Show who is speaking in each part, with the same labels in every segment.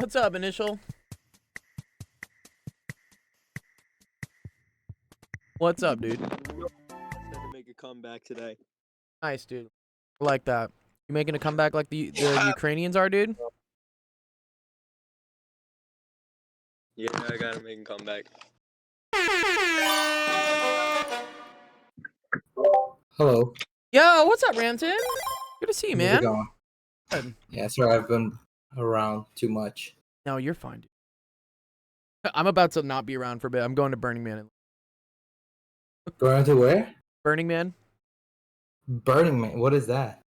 Speaker 1: What's up, Initial? What's up, dude?
Speaker 2: Said to make a comeback today.
Speaker 1: Nice, dude. I like that. You making a comeback like the Ukrainians are, dude?
Speaker 2: Yeah, I gotta make a comeback.
Speaker 3: Hello.
Speaker 1: Yo, what's up, Ramton? Good to see you,
Speaker 3: How's it
Speaker 1: man.
Speaker 3: going?
Speaker 1: Good.
Speaker 3: Yeah, sorry, I've been around too much.
Speaker 1: No, you're fine, dude. I'm about to not be around for a bit. I'm going to Burning Man.
Speaker 3: Going to where?
Speaker 1: Burning Man?
Speaker 3: Burning Man. What is that?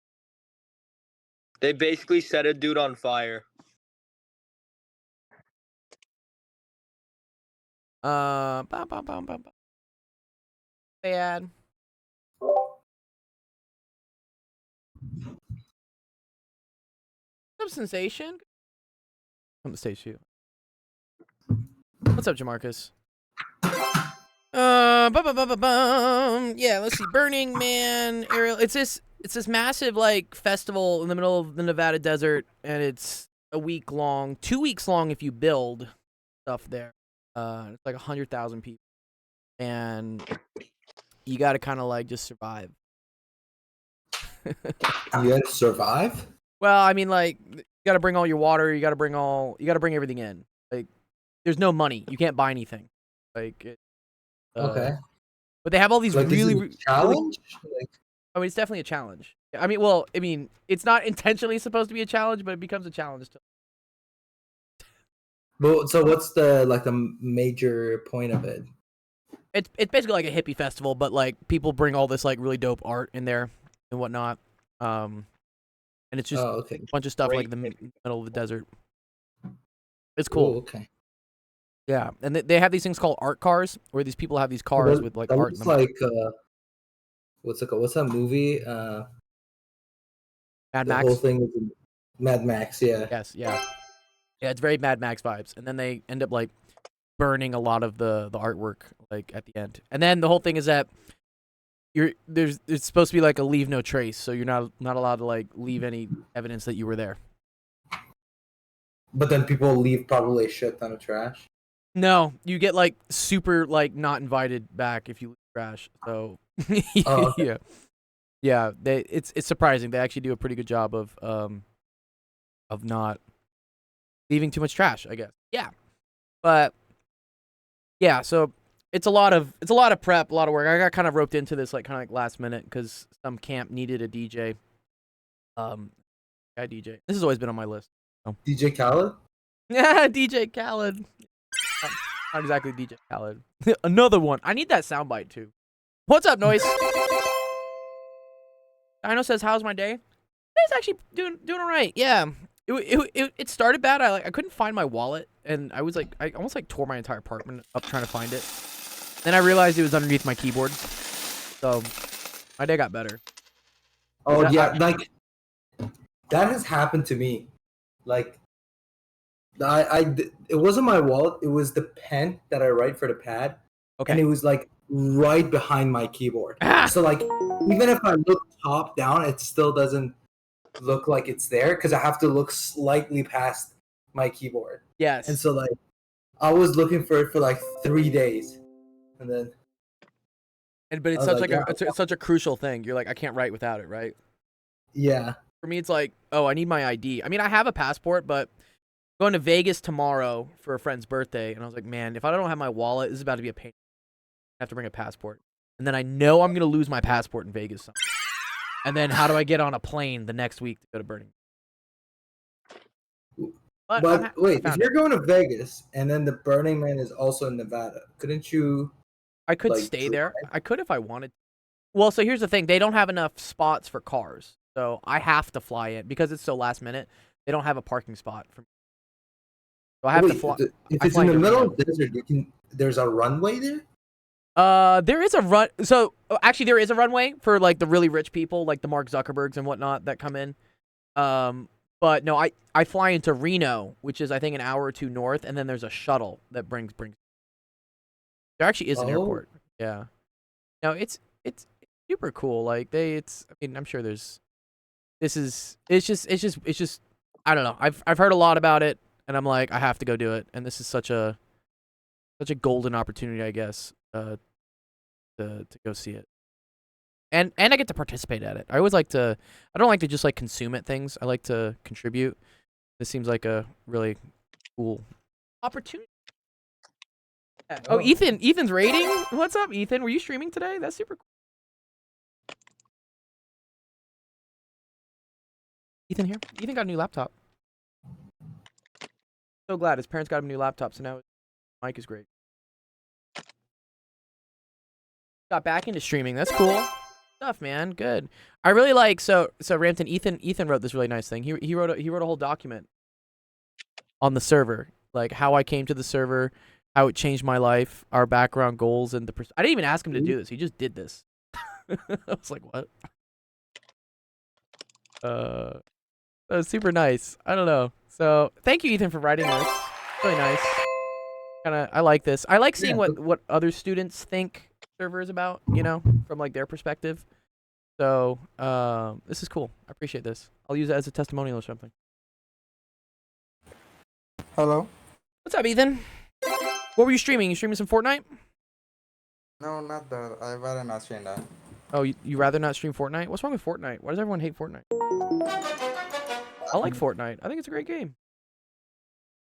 Speaker 2: They basically set a dude on fire.
Speaker 1: Bum, bum, bum, bum, bum. Bad. What's up, Sensation? Come to stage you. What's up, Jamarcus? Yeah, let's see. Burning Man, Ariel. It's this massive like festival in the middle of the Nevada desert, and it's a week long, 2 weeks long if you build stuff there. It's like 100,000 people, and you got to kind of like just survive.
Speaker 3: You gotta survive?
Speaker 1: Well, I mean, like you got to bring all your water. You got to bring everything in. Like, there's no money. You can't buy anything. Like,
Speaker 3: Okay.
Speaker 1: but they have all these
Speaker 3: Like,
Speaker 1: really
Speaker 3: is it a challenge? Like,
Speaker 1: I mean, it's definitely a challenge. I mean, well, I mean, it's not intentionally supposed to be a challenge, but it becomes a challenge.
Speaker 3: but so what's the major point of it?
Speaker 1: It's basically like a hippie festival, but like people bring all this like really dope art in there and whatnot. And it's just
Speaker 3: Oh, okay.
Speaker 1: a bunch of stuff like
Speaker 2: Great
Speaker 1: the
Speaker 2: hippie
Speaker 1: middle of the desert. It's
Speaker 3: Ooh,
Speaker 1: cool.
Speaker 3: okay.
Speaker 1: Yeah, and they have these things called art cars, where these people have these cars with like
Speaker 3: that
Speaker 1: art in
Speaker 3: looks
Speaker 1: them.
Speaker 3: like what's it called? What's that movie?
Speaker 1: Mad
Speaker 3: The
Speaker 1: Max.
Speaker 3: whole thing is Mad Max. Yeah.
Speaker 1: Yes, yeah, it's very Mad Max vibes. And then they end up like burning a lot of the artwork like at the end. And then the whole thing is that it's supposed to be like a leave no trace, so you're not allowed to like leave any evidence that you were there.
Speaker 3: But then people leave probably a shit ton of trash.
Speaker 1: No, you get like super like not invited back if you leave trash. So
Speaker 3: Oh, okay.
Speaker 1: yeah, it's surprising. They actually do a pretty good job of not leaving too much trash, I guess. Yeah. But yeah, so it's a lot of prep, a lot of work. I got kind of roped into this like kind of like last minute cuz some camp needed a DJ. Guy DJ. This has always been on my list. So.
Speaker 3: DJ Khaled?
Speaker 1: Yeah, DJ Khaled. Not exactly DJ Khaled. Another one. I need that soundbite too. What's up, Noise? Dino says, "How's my day?" It's actually doing all right. Yeah. It started bad. I couldn't find my wallet, and I almost like tore my entire apartment up trying to find it. Then I realized it was underneath my keyboard. So my day got better.
Speaker 3: Oh yeah, like that has happened to me. Like it wasn't my wallet, it was the pen that I write for the pad.
Speaker 1: Okay.
Speaker 3: And it was like right behind my keyboard.
Speaker 1: Ah!
Speaker 3: So like even if I look top down, it still doesn't look like it's there because I have to look slightly past my keyboard.
Speaker 1: Yes.
Speaker 3: And so like I was looking for it for like 3 days. And then
Speaker 1: but it's
Speaker 3: I was
Speaker 1: such
Speaker 3: like,
Speaker 1: it's such a crucial thing. You're like, I can't write without it, right?
Speaker 3: yeah.
Speaker 1: For me, it's like, oh, I need my ID. I mean, I have a passport, but I'm going to Vegas tomorrow for a friend's birthday, and I was like, man, if I don't have my wallet, this is about to be a pain. I have to bring a passport, and then I know I'm gonna lose my passport in Vegas. And then how do I get on a plane the next week to go to Burning?
Speaker 3: But wait, if you're going to Vegas and then the Burning Man is also in Nevada, couldn't you?
Speaker 1: I could
Speaker 3: like,
Speaker 1: stay there. I could if I wanted. Well, so here's the thing: they don't have enough spots for cars, so I have to fly in because it's so last minute. They don't have a parking spot for me. So I have to fly.
Speaker 3: If it's in the middle of the desert, there's a runway there?
Speaker 1: There is a run. So actually, there is a runway for like the really rich people, like the Mark Zuckerbergs and whatnot that come in. But no, I fly into Reno, which is I think an hour or two north, and then there's a shuttle that brings. There actually is an airport. Yeah. No, it's super cool. Like I mean, I'm sure it's just I don't know. I've heard a lot about it. and I'm like, I have to go do it. And this is such a golden opportunity, I guess, to go see it. And I get to participate at it. I always like to. I don't like to just like consume at things. I like to contribute. This seems like a really cool opportunity. Oh, Ethan's raiding. What's up, Ethan? Were you streaming today? That's super cool. Ethan here. Ethan got a new laptop. So glad his parents got him a new laptop, so now his mic is great. Got back into streaming. That's cool stuff, man. Good. I really like so Rampton. Ethan wrote this really nice thing. He wrote a whole document on the server, like how I came to the server, how it changed my life, our background goals, and I didn't even ask him to do this. He just did this. I was like, what? That was super nice. I don't know. So thank you, Ethan, for writing this. Really nice. I like this. I like seeing what other students think server is about, you know, from like their perspective. So this is cool. I appreciate this. I'll use it as a testimonial or something.
Speaker 4: Hello?
Speaker 1: What's up, Ethan? What were you streaming? You streaming some Fortnite?
Speaker 4: No, not that. I'd rather not stream that.
Speaker 1: Oh, you rather not stream Fortnite? What's wrong with Fortnite? Why does everyone hate Fortnite? I like Fortnite. I think it's a great game.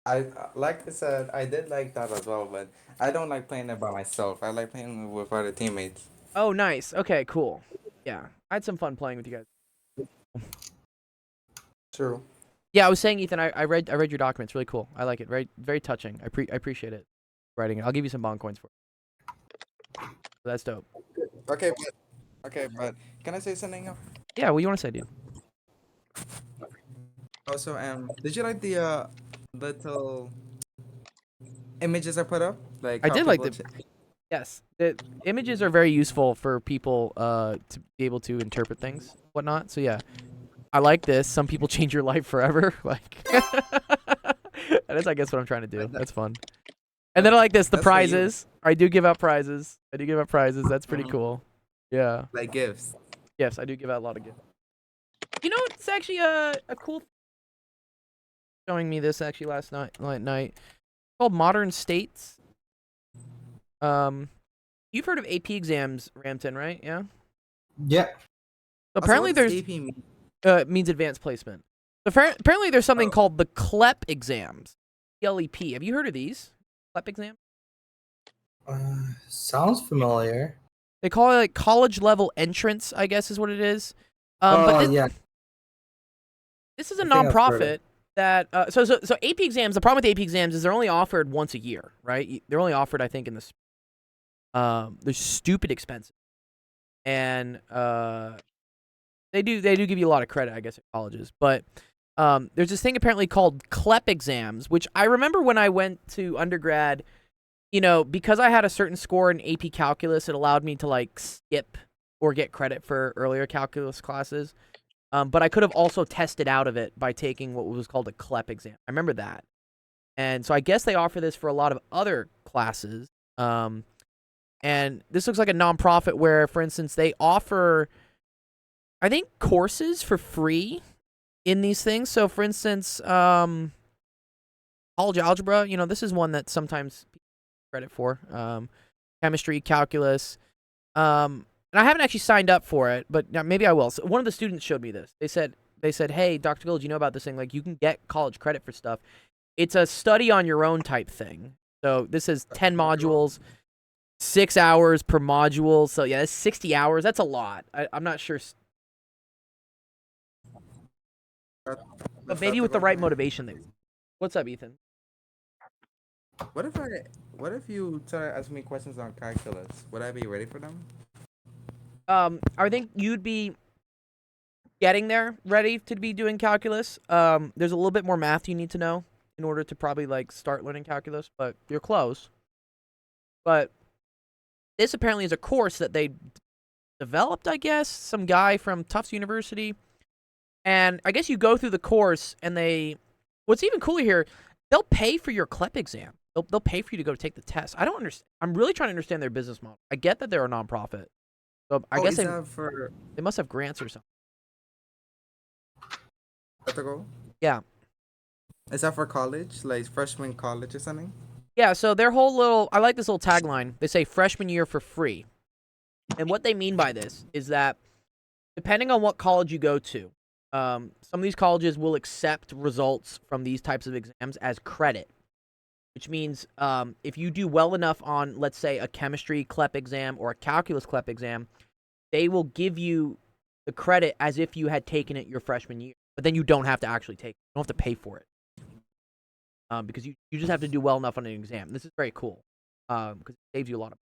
Speaker 4: I like I said, I did like that as well, but I don't like playing it by myself. I like playing with other teammates.
Speaker 1: Oh, nice. Okay, cool. Yeah, I had some fun playing with you guys.
Speaker 4: True.
Speaker 1: Yeah, I was saying, Ethan, I read your document. It's really cool. I like it. Very touching. I appreciate it. Writing it. I'll give you some bond coins for it. So that's dope.
Speaker 4: Okay, but can I say something?
Speaker 1: Yeah, what do you want to say, dude?
Speaker 4: Also, did you like the little images I put up? Like
Speaker 1: I
Speaker 4: how
Speaker 1: did like
Speaker 4: people
Speaker 1: Yes, the images are very useful for people to be able to interpret things, whatnot. So yeah, I like this. Some people change your life forever. Like that is, I guess, what I'm trying to do. That's fun. And then I like this. The
Speaker 4: That's what you-
Speaker 1: prizes. I do give out prizes. That's pretty cool. Yeah.
Speaker 4: like gifts.
Speaker 1: Yes, I do give out a lot of gifts. You know, it's actually a cool. Showing me this actually last night. Called Modern States. You've heard of AP exams, Rampton, right? Yeah.
Speaker 3: Yeah.
Speaker 1: Apparently, there's
Speaker 4: AP mean?
Speaker 1: means advanced placement. Apparently, there's something called the CLEP exams. CLEP. Have you heard of these? CLEP exam?
Speaker 3: Sounds familiar.
Speaker 1: They call it like college level entrance, I guess is what it is. But
Speaker 3: Yeah.
Speaker 1: this is a
Speaker 3: I think I've heard
Speaker 1: nonprofit that so AP exams. The problem with AP exams is they're only offered once a year, right? They're only offered, I think, in this. They're stupid expensive, and they do give you a lot of credit, I guess, at colleges. But there's this thing apparently called CLEP exams, which I remember when I went to undergrad. You know, because I had a certain score in AP Calculus, it allowed me to like skip or get credit for earlier calculus classes. But I could have also tested out of it by taking what was called a CLEP exam. I remember that. And so I guess they offer this for a lot of other classes. And this looks like a nonprofit where, for instance, they offer, I think, courses for free in these things. So, for instance, college algebra, you know, this is one that sometimes people get credit for. Chemistry, calculus. And I haven't actually signed up for it, but maybe I will. So one of the students showed me this. They said, "Hey, Dr. Gold, you know about this thing? Like, you can get college credit for stuff. It's a study on your own type thing. So this is 10 modules, 6 hours per module. So yeah, that's 60 hours. That's a lot. I'm not sure, but maybe with the right motivation, they. What's up, Ethan?
Speaker 4: What if you try to ask me questions on calculus? Would I be ready for them?
Speaker 1: I think you'd be getting there ready to be doing calculus. There's a little bit more math you need to know in order to probably like start learning calculus, but you're close. But this apparently is a course that they developed, I guess, some guy from Tufts University. And I guess you go through the course and what's even cooler here, they'll pay for your CLEP exam. They'll pay for you to go take the test. I don't understand. I'm really trying to understand their business model. I get that they're a nonprofit. So I guess they must have grants or something.
Speaker 4: Ethical?
Speaker 1: Yeah.
Speaker 4: Is that for college, like freshman college or something?
Speaker 1: Yeah, so their whole little, I like this little tagline. They say freshman year for free. And what they mean by this is that depending on what college you go to, some of these colleges will accept results from these types of exams as credit, which means if you do well enough on, let's say, a chemistry CLEP exam or a calculus CLEP exam, they will give you the credit as if you had taken it your freshman year. But then you don't have to actually take it. You don't have to pay for it. Because you just have to do well enough on an exam. This is very cool because it saves you a lot of.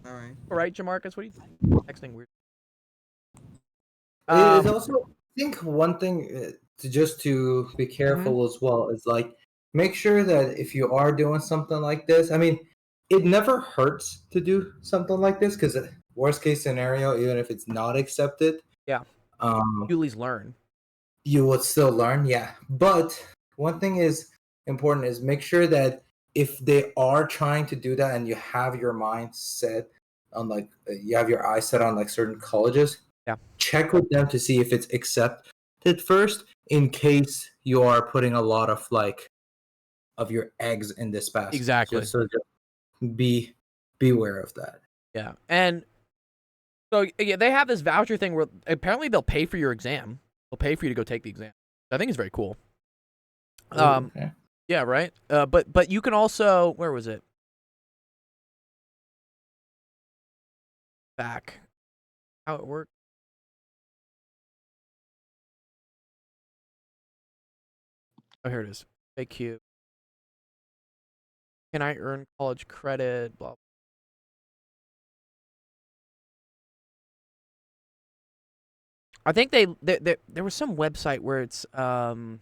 Speaker 4: All right.
Speaker 1: All right, Jamarcus, what do you think? Texting weird.
Speaker 3: It's also, I think one thing to be careful as well is like make sure that if you are doing something like this, I mean, it never hurts to do something like this because worst case scenario, even if it's not accepted,
Speaker 1: Yeah.
Speaker 3: um,
Speaker 1: You at least learn.
Speaker 3: you would still learn, yeah. But one thing is important is make sure that if they are trying to do that and you have your mind set on like you have your eyes set on like certain colleges,
Speaker 1: Yeah.
Speaker 3: check with them to see if it's accepted first in case you are putting a lot of like of your eggs in this basket.
Speaker 1: Exactly.
Speaker 3: So just beware of that.
Speaker 1: Yeah. And so yeah, they have this voucher thing where apparently they'll pay for your exam. They'll pay for you to go take the exam. I think it's very cool.
Speaker 3: Okay.
Speaker 1: Yeah, right. But you can also, where was it? Back. How it worked. Oh, here it is. AQ. Can I earn college credit? Blah. I think there was some website where it's
Speaker 4: Also,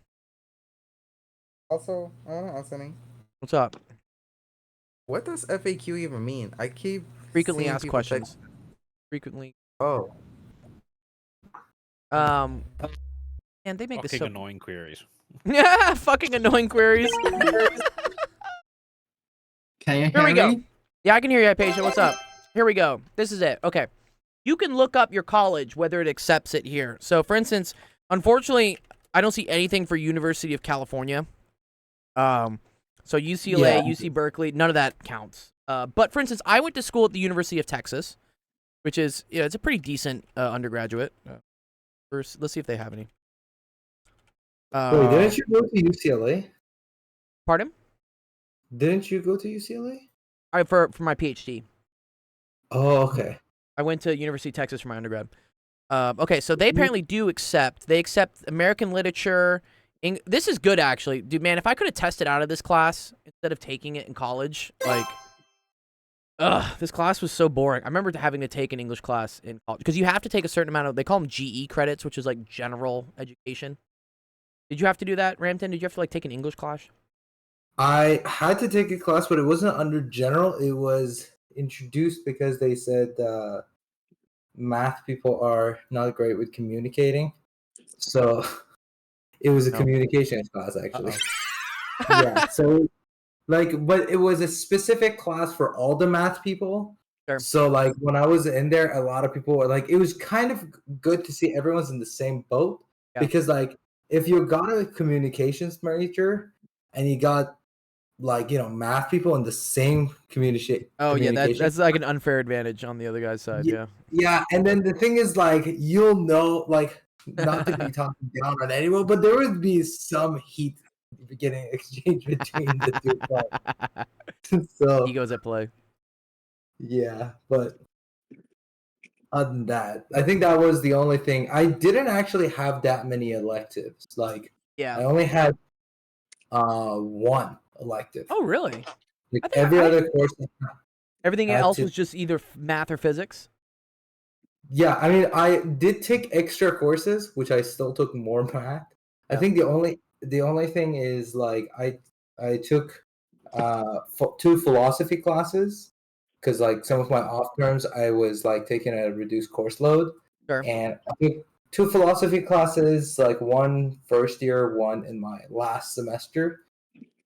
Speaker 4: Anthony,
Speaker 1: what's up?
Speaker 4: what does FAQ even mean? I keep
Speaker 1: Frequently
Speaker 4: seeing
Speaker 1: asked
Speaker 4: people text-
Speaker 1: questions. Frequently.
Speaker 4: Oh,
Speaker 1: And they make this
Speaker 5: Fucking
Speaker 1: so
Speaker 5: annoying queries.
Speaker 1: yeah, fucking annoying queries.
Speaker 3: Can you
Speaker 1: Here we
Speaker 3: hear
Speaker 1: go.
Speaker 3: me?
Speaker 1: Yeah, I can hear you, patient. What's up? Here we go. This is it. Okay. You can look up your college, whether it accepts it here. So, for instance, unfortunately, I don't see anything for University of California. So UCLA,
Speaker 3: Yeah.
Speaker 1: UC Berkeley, none of that counts. But for instance, I went to school at the University of Texas, which is, it's a pretty decent undergraduate. First, let's see if they have any.
Speaker 3: Wait, didn't you go to UCLA?
Speaker 1: Pardon?
Speaker 3: Didn't you go to UCLA?
Speaker 1: For my PhD.
Speaker 3: Oh, okay.
Speaker 1: I went to University of Texas for my undergrad. Okay, so they apparently do accept. They accept American literature. This is good, actually. Dude, man, if I could have tested out of this class instead of taking it in college, like, this class was so boring. I remember having to take an English class in college because you have to take a certain amount of, they call them GE credits, which is like general education. Did you have to do that, Ramton? Did you have to like take an English class?
Speaker 3: I had to take a class, but it wasn't under general. It was introduced because they said math people are not great with communicating. So it was a communications class, actually. Yeah. So, like, but it was a specific class for all the math people.
Speaker 1: Sure.
Speaker 3: So, like, when I was in there, a lot of people were like, it was kind of good to see everyone's in the same boat.
Speaker 1: Yeah.
Speaker 3: Because, like, if you got a communications major and you got like math people in the same communication.
Speaker 1: Oh yeah, that's like an unfair advantage on the other guy's side. Yeah.
Speaker 3: Yeah, and then the thing is, like, you'll know, like, not to be talking down on anyone, but there would be some heat getting exchanged between the two guys. So
Speaker 1: Egos at play.
Speaker 3: yeah, but other than that, I think that was the only thing. I didn't actually have that many electives. Like,
Speaker 1: Yeah.
Speaker 3: I only had one elective.
Speaker 1: Oh really?
Speaker 3: Like
Speaker 1: I think
Speaker 3: every other course.
Speaker 1: Everything
Speaker 3: Had
Speaker 1: else
Speaker 3: to-
Speaker 1: was just either math or physics.
Speaker 3: Yeah, I mean, I did take extra courses, which I still took more math. I think the only thing is like I took two philosophy classes because like some of my off terms I was like taking a reduced course load,
Speaker 1: Sure.
Speaker 3: and I took two philosophy classes, like one first year, one in my last semester,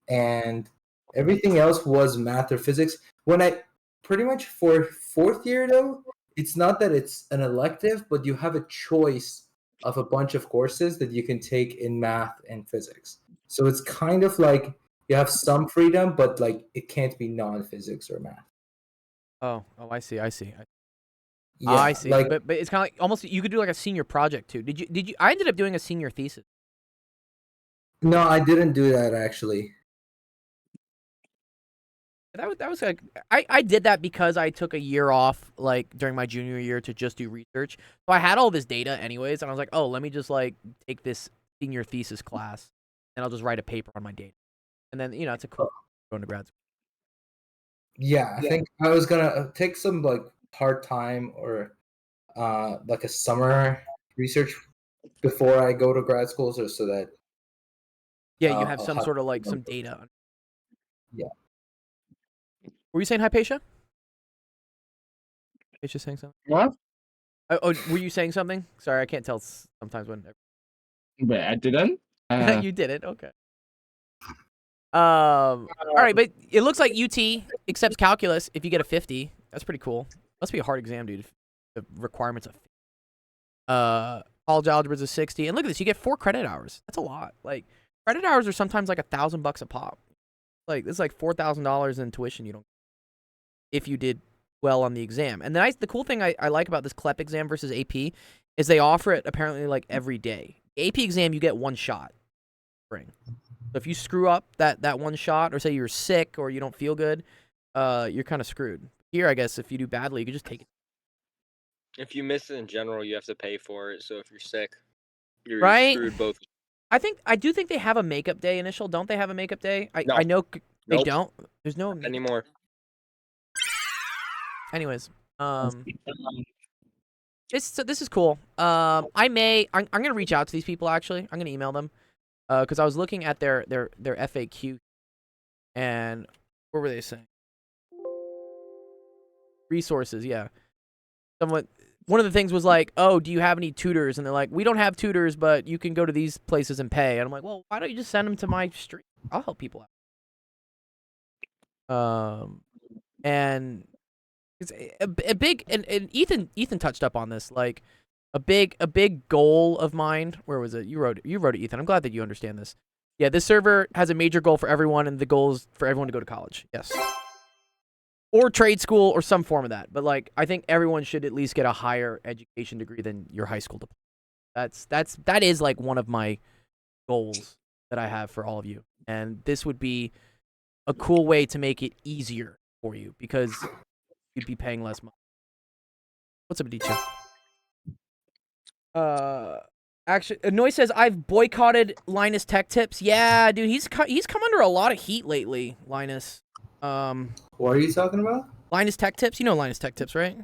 Speaker 3: and everything else was math or physics. When I pretty much for fourth year though, it's not that it's an elective, but you have a choice of a bunch of courses that you can take in math and physics. So it's kind of like you have some freedom, but like it can't be non-physics or math.
Speaker 1: Oh, I see. I see.
Speaker 3: Yeah,
Speaker 1: I see.
Speaker 3: like
Speaker 1: But it's kind of like almost you could do like a senior project too. Did you? I ended up doing a senior thesis.
Speaker 3: no, I didn't do that actually.
Speaker 1: That was like I did that because I took a year off like during my junior year to just do research. So I had all this data anyways, and I was like, oh, let me just like take this senior thesis class, and I'll just write a paper on my data, and then it's a cool going to grad school.
Speaker 3: Yeah, I think I was gonna take some like part time or like a summer research before I go to grad school, so that
Speaker 1: Yeah, you have
Speaker 3: I'll
Speaker 1: some
Speaker 3: have
Speaker 1: sort of like
Speaker 3: some-
Speaker 1: some data.
Speaker 3: Yeah.
Speaker 1: Were you saying hi, Paisha? Paisha saying something?
Speaker 5: What?
Speaker 1: Oh, were you saying something? Sorry, I can't tell sometimes when.
Speaker 5: But I didn't.
Speaker 1: You did it. Okay. All right, but it looks like UT accepts calculus if you get a 50. That's pretty cool. Must be a hard exam, dude. The requirements of college algebra is a 60, and look at this. You get 4 credit hours. That's a lot. Like credit hours are sometimes like $1,000 a pop. Like this is like $4,000 in tuition you don't if you did well on the exam. And the cool thing I like about this CLEP exam versus AP is they offer it apparently like every day. AP exam you get one shot. Spring. So if you screw up that one shot, or say you're sick or you don't feel good, you're kind of screwed. Here, I guess if you do badly, you can just take it.
Speaker 2: If you miss it in general, you have to pay for it. So if you're sick, you're
Speaker 1: Right?
Speaker 2: screwed both.
Speaker 1: I do think they have a makeup day initial. Don't they have a makeup day?
Speaker 2: No.
Speaker 1: I know they
Speaker 2: Nope.
Speaker 1: don't. There's no makeup.
Speaker 2: Anymore.
Speaker 1: Anyways, this is cool. I'm gonna reach out to these people actually. I'm gonna email them. Because I was looking at their FAQ, and what were they saying? Resources, yeah. One of the things was like, oh, do you have any tutors? And they're like, we don't have tutors, but you can go to these places and pay. And I'm like, well, why don't you just send them to my stream? I'll help people out. And it's a big and Ethan touched up on this, like a big goal of mine. Where was it? You wrote it, Ethan. I'm glad that you understand this. Yeah, this server has a major goal for everyone, and the goal is for everyone to go to college. Yes. Or trade school or some form of that. But like I think everyone should at least get a higher education degree than your high school diploma. That is like one of my goals that I have for all of you. And this would be a cool way to make it easier for you because you'd be paying less money. What's up, Adichie? Actually, Noy says I've boycotted Linus Tech Tips. Yeah, dude, he's come under a lot of heat lately. Linus.
Speaker 3: What are you talking about?
Speaker 1: Linus Tech Tips. You know Linus Tech Tips, right?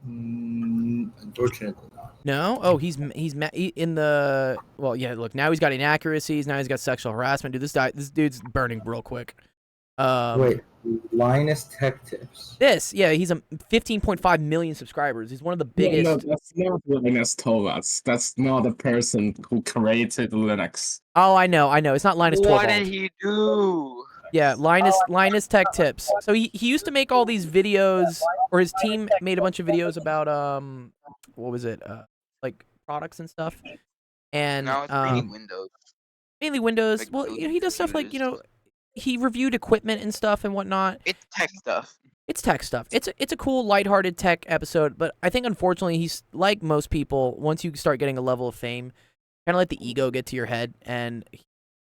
Speaker 3: Unfortunately not.
Speaker 1: No. Oh, he's in the. Well, yeah. Look, now he's got inaccuracies. Now he's got sexual harassment. Dude, this dude's burning real quick.
Speaker 3: Wait, Linus Tech Tips.
Speaker 1: Yeah, he's a 15.5 million subscribers. He's one of the biggest.
Speaker 5: No, that's not what Linus Torvalds. That's not the person who created Linux.
Speaker 1: Oh, I know. It's not Linus Torvalds.
Speaker 6: What did he do?
Speaker 1: Yeah, Linus Tech Tips. So he used to make all these videos, or his team made a bunch of videos about what was it? Like products and stuff. And
Speaker 6: Now it's mainly Windows.
Speaker 1: mainly Windows.
Speaker 6: like
Speaker 1: Well,
Speaker 6: build
Speaker 1: he does stuff like
Speaker 6: computers.
Speaker 1: he reviewed equipment and stuff and whatnot.
Speaker 6: It's tech stuff.
Speaker 1: It's tech stuff. It's a cool, lighthearted tech episode, but I think unfortunately he's like most people. Once you start getting a level of fame, kind of let the ego get to your head, and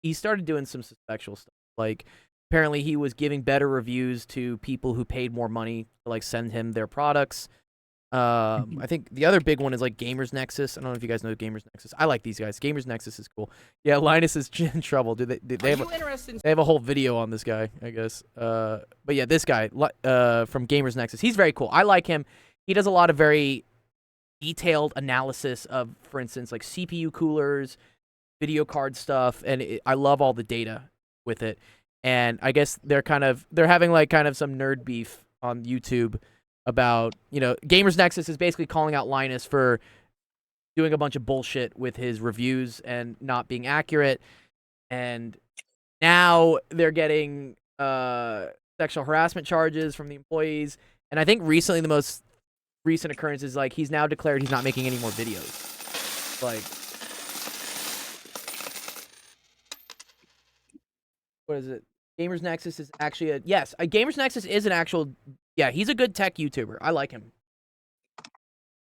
Speaker 1: he started doing some sexual stuff. Like apparently he was giving better reviews to people who paid more money to like send him their products. I think the other big one is like Gamers Nexus. I don't know if you guys know Gamers Nexus. I like these guys. Gamers Nexus is cool. Yeah, Linus is in trouble. Dude, they have a whole video on this guy, I guess. But yeah, this guy from Gamers Nexus, he's very cool. I like him. He does a lot of very detailed analysis of, for instance, like CPU coolers, video card stuff, and I love all the data with it. And I guess they're having like kind of some nerd beef on YouTube about, Gamers Nexus is basically calling out Linus for doing a bunch of bullshit with his reviews and not being accurate. And now they're getting sexual harassment charges from the employees. And I think recently the most recent occurrence is like he's now declared he's not making any more videos. Like, what is it? Gamers Nexus is actually a yes. Gamers Nexus is an actual yeah. He's a good tech YouTuber. I like him.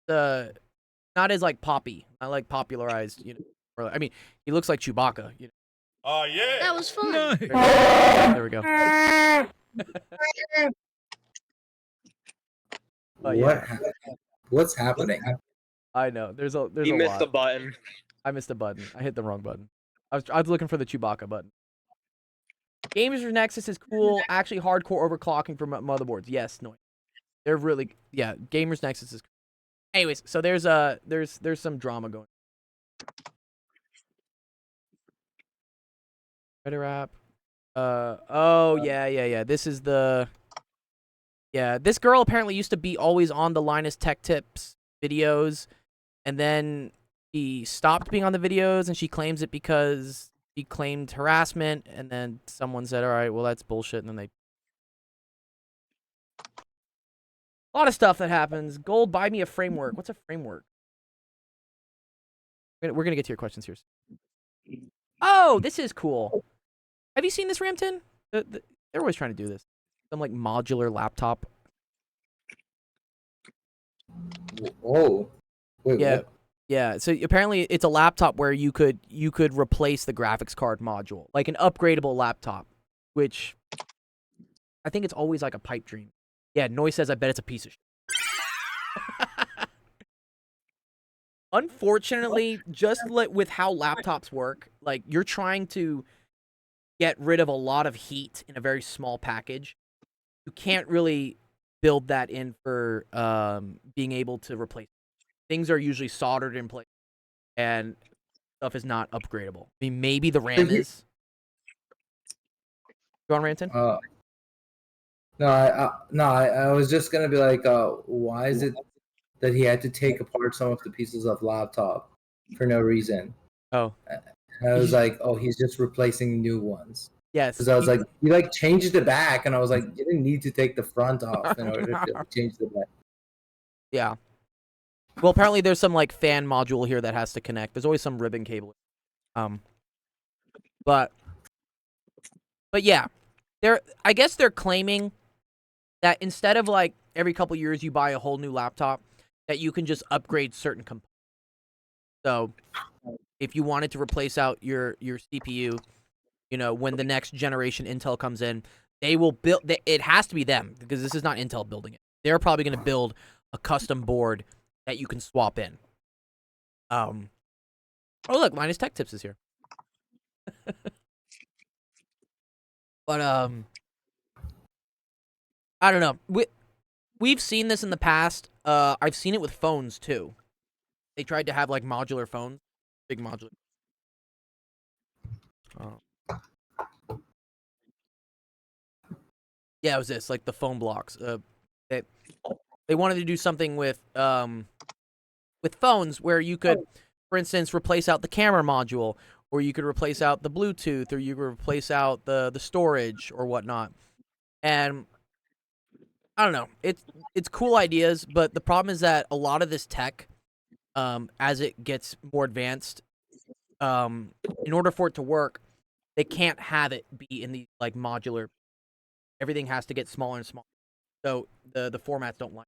Speaker 1: Not as like poppy. Not like popularized. You know. Or, I mean, he looks like Chewbacca. You know.
Speaker 7: Oh, yeah.
Speaker 8: That was fun.
Speaker 1: There we go. Oh, yeah.
Speaker 3: What's happening?
Speaker 1: I know. There's a
Speaker 2: He missed
Speaker 1: lot.
Speaker 2: the button.
Speaker 1: I missed a button. I hit the wrong button. I was looking for the Chewbacca button. Gamers Nexus is cool. Actually, hardcore overclocking for motherboards. Yes, no. They're really yeah. Gamers Nexus is cool. Anyways, so there's some drama going. Better app. Oh yeah. This is the this girl apparently used to be always on the Linus Tech Tips videos, and then she stopped being on the videos, and she claims it because she claimed harassment, and then someone said, all right, well, that's bullshit, and then they... A lot of stuff that happens. Gold, buy me a framework. What's a framework? We're gonna get to your questions here. Oh, this is cool. Have you seen this, Ramton? They're always trying to do this. Some, like, modular laptop.
Speaker 3: Oh, wait,
Speaker 1: Yeah.
Speaker 3: what?
Speaker 1: Yeah, so apparently it's a laptop where you could replace the graphics card module, like an upgradable laptop, which I think it's always like a pipe dream. Yeah, Noise says I bet it's a piece of shit. Unfortunately, just with how laptops work, like you're trying to get rid of a lot of heat in a very small package. You can't really build that in for being able to replace. Things are usually soldered in place, and stuff is not upgradable. I mean, maybe the RAM is. Go on, Ranton.
Speaker 3: I was just gonna be like, why is it that he had to take apart some of the pieces of laptop for no reason?
Speaker 1: Oh,
Speaker 3: And I was like, oh, he's just replacing new ones.
Speaker 1: yes.
Speaker 3: Because I was like, you like changed the back, and I was like, you didn't need to take the front off in order to change the back.
Speaker 1: Yeah. Well, apparently there's some like fan module here that has to connect. There's always some ribbon cable. But yeah, I guess they're claiming that instead of like every couple years you buy a whole new laptop, that you can just upgrade certain components. So if you wanted to replace out your CPU, you know, when the next generation Intel comes in, they will build. It has to be them because this is not Intel building it. They're probably going to build a custom board that you can swap in. Oh look, Linus Tech Tips is here. But I don't know. We've seen this in the past. I've seen it with phones too. They tried to have like modular phones, big modular. Oh. Yeah, it was this like the phone blocks. They wanted to do something with phones where you could, for instance, replace out the camera module, or you could replace out the Bluetooth, or you could replace out the storage or whatnot. And I don't know, it's cool ideas, but the problem is that a lot of this tech, as it gets more advanced, in order for it to work, they can't have it be in the like modular. Everything has to get smaller and smaller, so the formats don't line.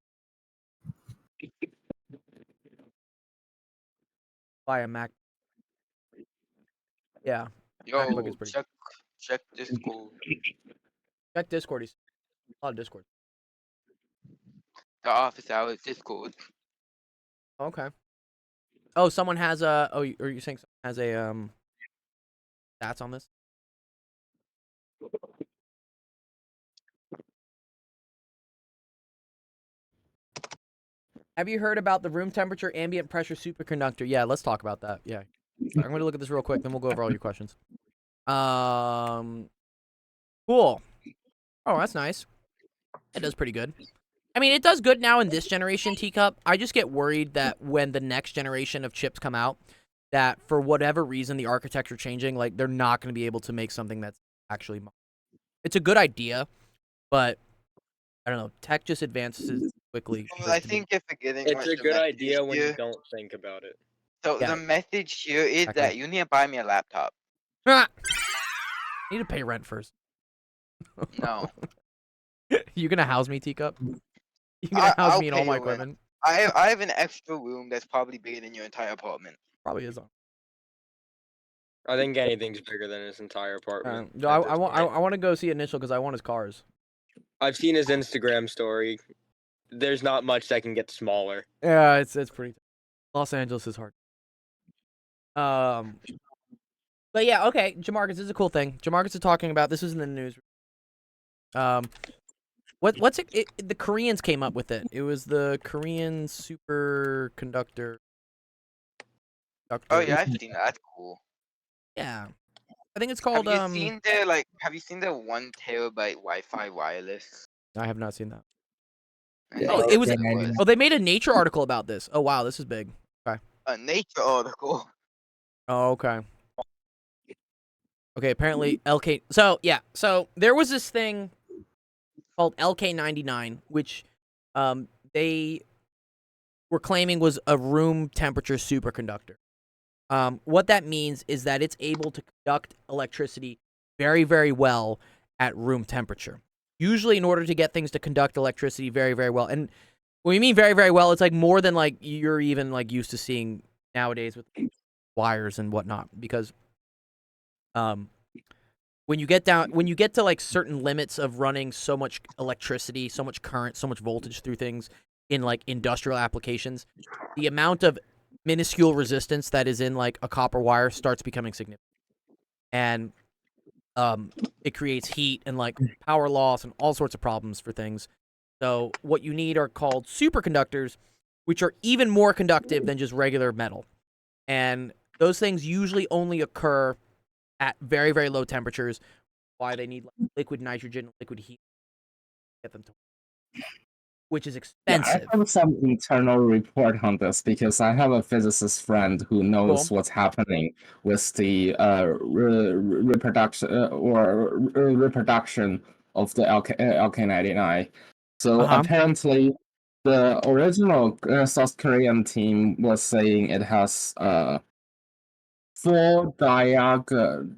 Speaker 1: Buy a Mac. Yeah.
Speaker 6: Yo,
Speaker 1: MacBook is pretty-
Speaker 6: check Discord.
Speaker 1: Check Discord. He's a lot of Discord.
Speaker 6: The office hours Discord.
Speaker 1: Okay. Oh, someone has a. Oh, are you saying someone has a stats on this? Have you heard about the room temperature ambient pressure superconductor? Yeah, let's talk about that. Yeah. I'm going to look at this real quick, then we'll go over all your questions. Cool. Oh, that's nice. It does pretty good. I mean, it does good now in this generation, Teacup. I just get worried that when the next generation of chips come out, that for whatever reason, the architecture changing, like, they're not going to be able to make something that's actually... It's a good idea, but, I don't know, tech just advances quickly.
Speaker 6: Well, I think if we're getting
Speaker 2: It's a good idea when you don't think about it.
Speaker 6: So
Speaker 1: Yeah.
Speaker 6: the message here is
Speaker 1: Exactly.
Speaker 6: that you need to buy me a laptop.
Speaker 1: Need to pay rent first.
Speaker 6: No.
Speaker 1: You gonna house me, Teacup? You gonna house
Speaker 6: I'll
Speaker 1: me and all
Speaker 6: pay
Speaker 1: my
Speaker 6: your rent.
Speaker 1: equipment?
Speaker 6: I have an extra room that's probably bigger than your entire apartment.
Speaker 1: Probably is on.
Speaker 2: I think anything's bigger than his entire apartment.
Speaker 1: No,
Speaker 2: at
Speaker 1: I
Speaker 2: this
Speaker 1: want
Speaker 2: point.
Speaker 1: I want to go see Initial because I want his cars.
Speaker 2: I've seen his Instagram story. There's not much that can get smaller.
Speaker 1: Yeah, it's pretty. Los Angeles is hard. But yeah, okay. Jamarcus, this is a cool thing. Jamarcus is talking about this was in the news. What's it? The Koreans came up with it. It was the Korean superconductor.
Speaker 6: Oh yeah, I've seen that. That's cool.
Speaker 1: Yeah, I think it's called.
Speaker 6: Have you seen the 1 terabyte Wi-Fi wireless?
Speaker 1: I have not seen that.
Speaker 3: Yeah,
Speaker 1: Oh, it was.
Speaker 3: LK99.
Speaker 1: Oh, they made a Nature article about this. Oh wow, this is big.
Speaker 6: A Nature article.
Speaker 1: Oh, okay. Okay, apparently LK. So yeah, so there was this thing called LK99, which they were claiming was a room temperature superconductor. What that means is that it's able to conduct electricity very, very well at room temperature. Usually, in order to get things to conduct electricity very, very well, and when we mean very, very well, it's like more than like you're even like used to seeing nowadays with wires and whatnot. Because, when you get to like certain limits of running so much electricity, so much current, so much voltage through things in like industrial applications, the amount of minuscule resistance that is in like a copper wire starts becoming significant, and it creates heat and like power loss and all sorts of problems for things. So what you need are called superconductors, which are even more conductive than just regular metal, and those things usually only occur at very, very low temperatures. Why they need like, liquid nitrogen, liquid heat to get them to, which is
Speaker 5: Yeah,
Speaker 1: expensive.
Speaker 5: I have some internal report on this because I have a physicist friend who knows
Speaker 1: Cool.
Speaker 5: what's happening with the reproduction reproduction of the LK99. So apparently, the original South Korean team was saying it has full diamagnetic,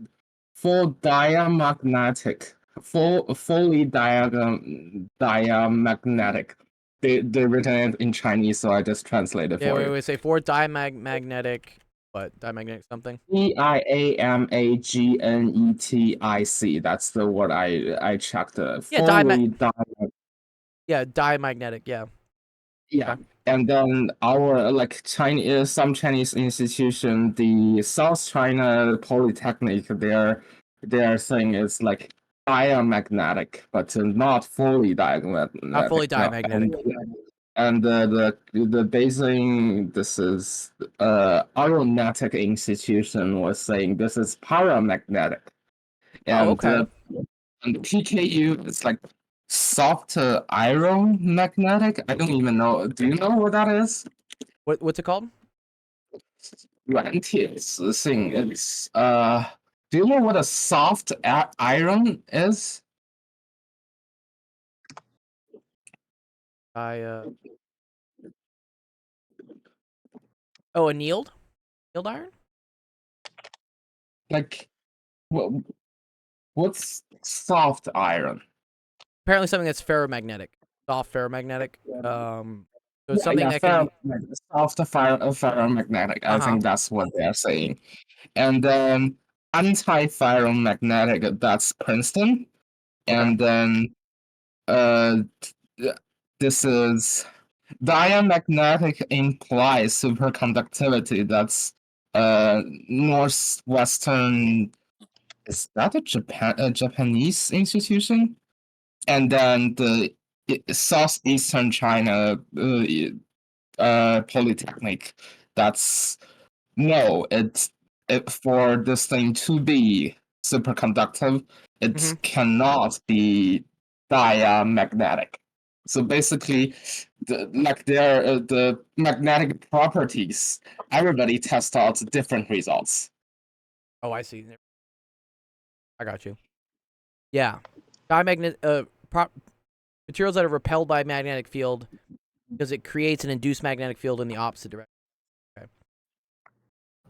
Speaker 5: fully diamagnetic. They written it in Chinese, so I just translated
Speaker 1: Yeah,
Speaker 5: for
Speaker 1: wait,
Speaker 5: you.
Speaker 1: say for diamagnetic, what diamagnetic something?
Speaker 5: Diamagnetic. That's the word I checked.
Speaker 1: Yeah,
Speaker 5: Fully
Speaker 1: Yeah, diamagnetic. Yeah.
Speaker 5: Yeah, and then our like Chinese, some Chinese institution, the South China Polytechnic, their thing is like diamagnetic, but not fully diamagnetic.
Speaker 1: Not fully diamagnetic.
Speaker 5: And the Beijing, this is aeronautic institution was saying this is paramagnetic, and
Speaker 1: Oh, okay.
Speaker 5: and PKU is like soft iron magnetic. I don't even know. Do you know what that is?
Speaker 1: What's it called?
Speaker 5: 软铁磁性. It's Do you know what a soft iron is?
Speaker 1: Oh, annealed iron.
Speaker 5: Like what? What's soft iron?
Speaker 1: Apparently, something that's ferromagnetic, soft ferromagnetic. So it's
Speaker 5: Yeah,
Speaker 1: something
Speaker 5: yeah,
Speaker 1: that can.
Speaker 5: soft ferromagnetic. I think that's what they're saying. And then anti-ferromagnetic, that's Princeton. And then this is diamagnetic implies superconductivity. That's Northwestern. Is that a Japanese institution? And then the Southeastern China Polytechnic. That's no. For this thing to be superconductive, it cannot be diamagnetic. So basically, the magnetic properties, everybody tests out different results.
Speaker 1: Oh, I see. I got you. Yeah, materials that are repelled by a magnetic field because it creates an induced magnetic field in the opposite direction. Okay.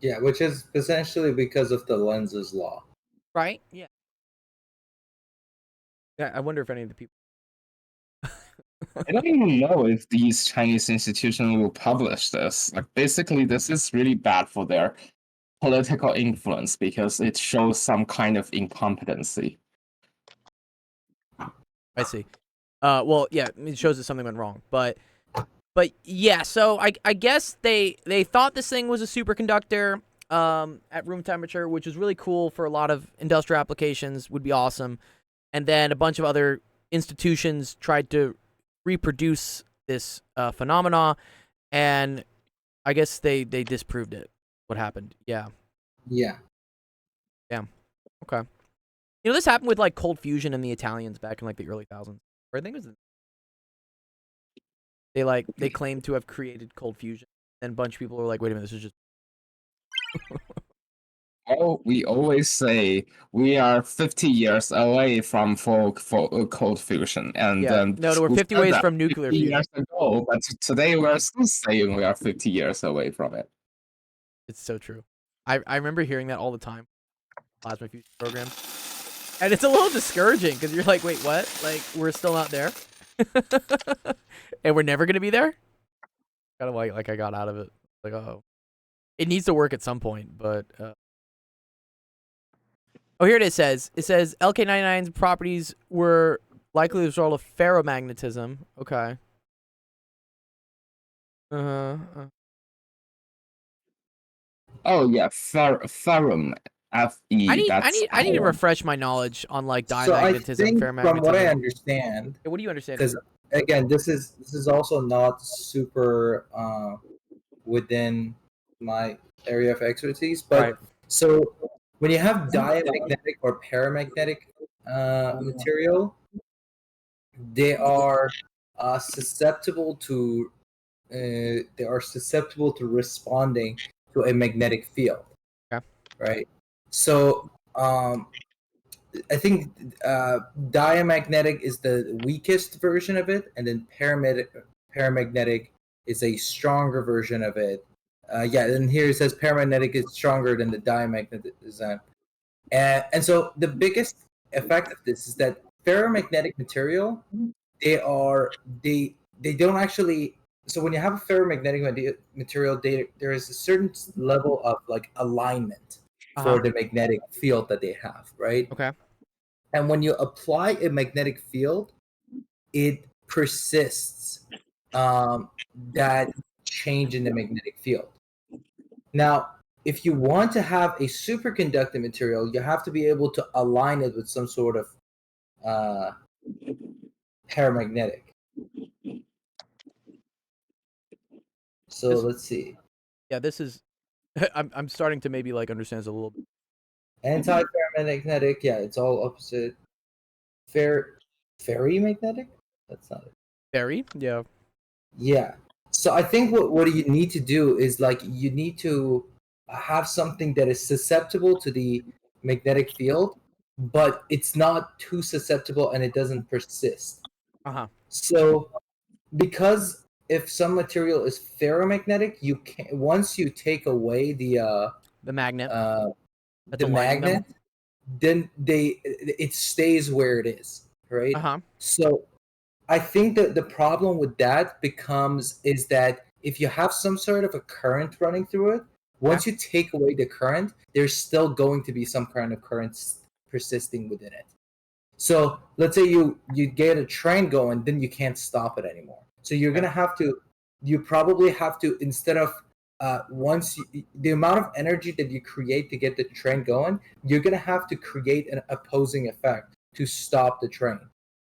Speaker 3: Yeah, which is essentially because of the lenses law.
Speaker 1: right? Yeah. Yeah, I wonder if any of the people.
Speaker 5: I don't even know if these Chinese institutions will publish this. Like, basically, this is really bad for their political influence because it shows some kind of incompetency.
Speaker 1: I see. Well, yeah, it shows that something went wrong, but yeah. So I guess they thought this thing was a superconductor at room temperature, which is really cool for a lot of industrial applications. Would be awesome. And then a bunch of other institutions tried to reproduce this phenomena, and I guess they disproved it. What happened? Yeah.
Speaker 3: Yeah.
Speaker 1: Okay. You know, this happened with like cold fusion and the Italians back in like the early thousands. Or I think it was they claimed to have created cold fusion, and a bunch of people were like, "Wait a minute, this is just."
Speaker 5: Oh, we always say we are 50 years away from cold fusion, and
Speaker 1: Yeah. No, we're
Speaker 5: we
Speaker 1: 50
Speaker 5: said
Speaker 1: ways
Speaker 5: that
Speaker 1: from nuclear
Speaker 5: 50
Speaker 1: fusion.
Speaker 5: years ago, but today we're still saying we are 50 years away from it.
Speaker 1: It's so true. I remember hearing that all the time. Plasma fusion programs. And it's a little discouraging because you're like, wait, what? Like, we're still not there? And we're never going to be there? Kind of like I got out of it. Like, oh. It needs to work at some point, but... Oh, here it is. It says LK99's properties were likely the result of ferromagnetism. Okay. Uh-huh.
Speaker 5: Oh yeah, ferrum, Fe.
Speaker 1: I need to refresh my knowledge on like
Speaker 3: So I
Speaker 1: diamagnetism,
Speaker 3: think, from what I
Speaker 1: ferromagnetism.
Speaker 3: understand,
Speaker 1: What do you understand?
Speaker 3: because again, this is also not super within my area of expertise, but
Speaker 1: Right.
Speaker 3: so when you have diamagnetic or paramagnetic material, they are susceptible to responding to a magnetic field.
Speaker 1: Okay.
Speaker 3: Right. So I think diamagnetic is the weakest version of it, and then paramagnetic is a stronger version of it. Yeah, and here it says paramagnetic is stronger than the diamagnetism. And so the biggest effect of this is that ferromagnetic material, they don't actually. So when you have a ferromagnetic material, there is a certain level of like alignment for the magnetic field that they have, right?
Speaker 1: Okay.
Speaker 3: And when you apply a magnetic field, it persists that change in the magnetic field. Now, if you want to have a superconducting material, you have to be able to align it with some sort of paramagnetic. So let's see.
Speaker 1: Yeah, this is. I'm starting to maybe like understand this a little bit.
Speaker 3: Anti-paramagnetic, yeah, it's all opposite. Ferrimagnetic? That's not it.
Speaker 1: Ferry? Yeah.
Speaker 3: Yeah. So I think what you need to do is like you need to have something that is susceptible to the magnetic field, but it's not too susceptible and it doesn't persist.
Speaker 1: Uh-huh.
Speaker 3: So because if some material is ferromagnetic, you can once you take away the
Speaker 1: magnet.
Speaker 3: the magnet, then it stays where it is, right?
Speaker 1: Uh-huh.
Speaker 3: So I think that the problem with that is that if you have some sort of a current running through it, once you take away the current, there's still going to be some kind of current persisting within it. So let's say you get a train going, then you can't stop it anymore. So you're gonna have to, instead of the amount of energy that you create to get the train going, you're gonna have to create an opposing effect to stop the train.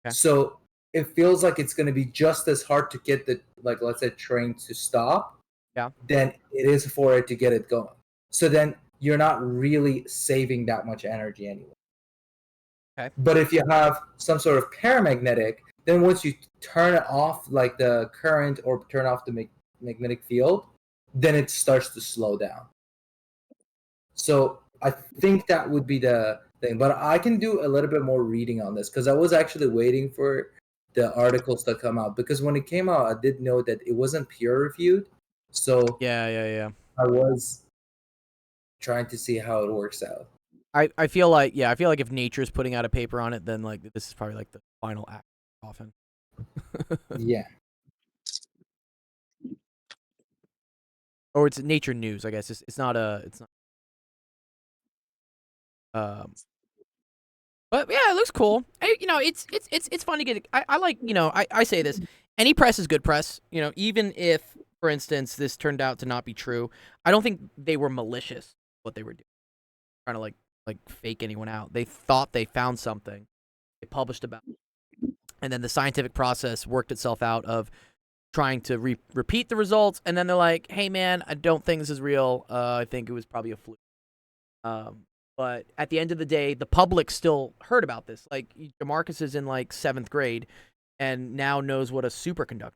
Speaker 3: Okay. So it feels like it's gonna be just as hard to get the let's say train to stop, than it is for it to get it going. So then you're not really saving that much energy anyway. Okay. But if you have some sort of paramagnetic, then once you turn it off, like the current, or turn off the magnetic field, then it starts to slow down. So I think that would be the thing. But I can do a little bit more reading on this because I was actually waiting for the articles to come out, because when it came out, I did know that it wasn't peer reviewed. So
Speaker 1: yeah.
Speaker 3: I was trying to see how it works out.
Speaker 1: I feel like if Nature's putting out a paper on it, then like this is probably like the final act often.
Speaker 3: Yeah.
Speaker 1: Or it's Nature News, I guess. It's not. But yeah, it looks cool. It's fun to get. I like, I say this. Any press is good press. Even if, for instance, this turned out to not be true, I don't think they were malicious what they were doing, trying to like fake anyone out. They thought they found something, they published about it, and then the scientific process worked itself out of trying to repeat the results, and then they're like, "Hey, man, I don't think this is real. I think it was probably a fluke." But at the end of the day, the public still heard about this. Like, DeMarcus is in like 7th grade, and now knows what a superconductor is.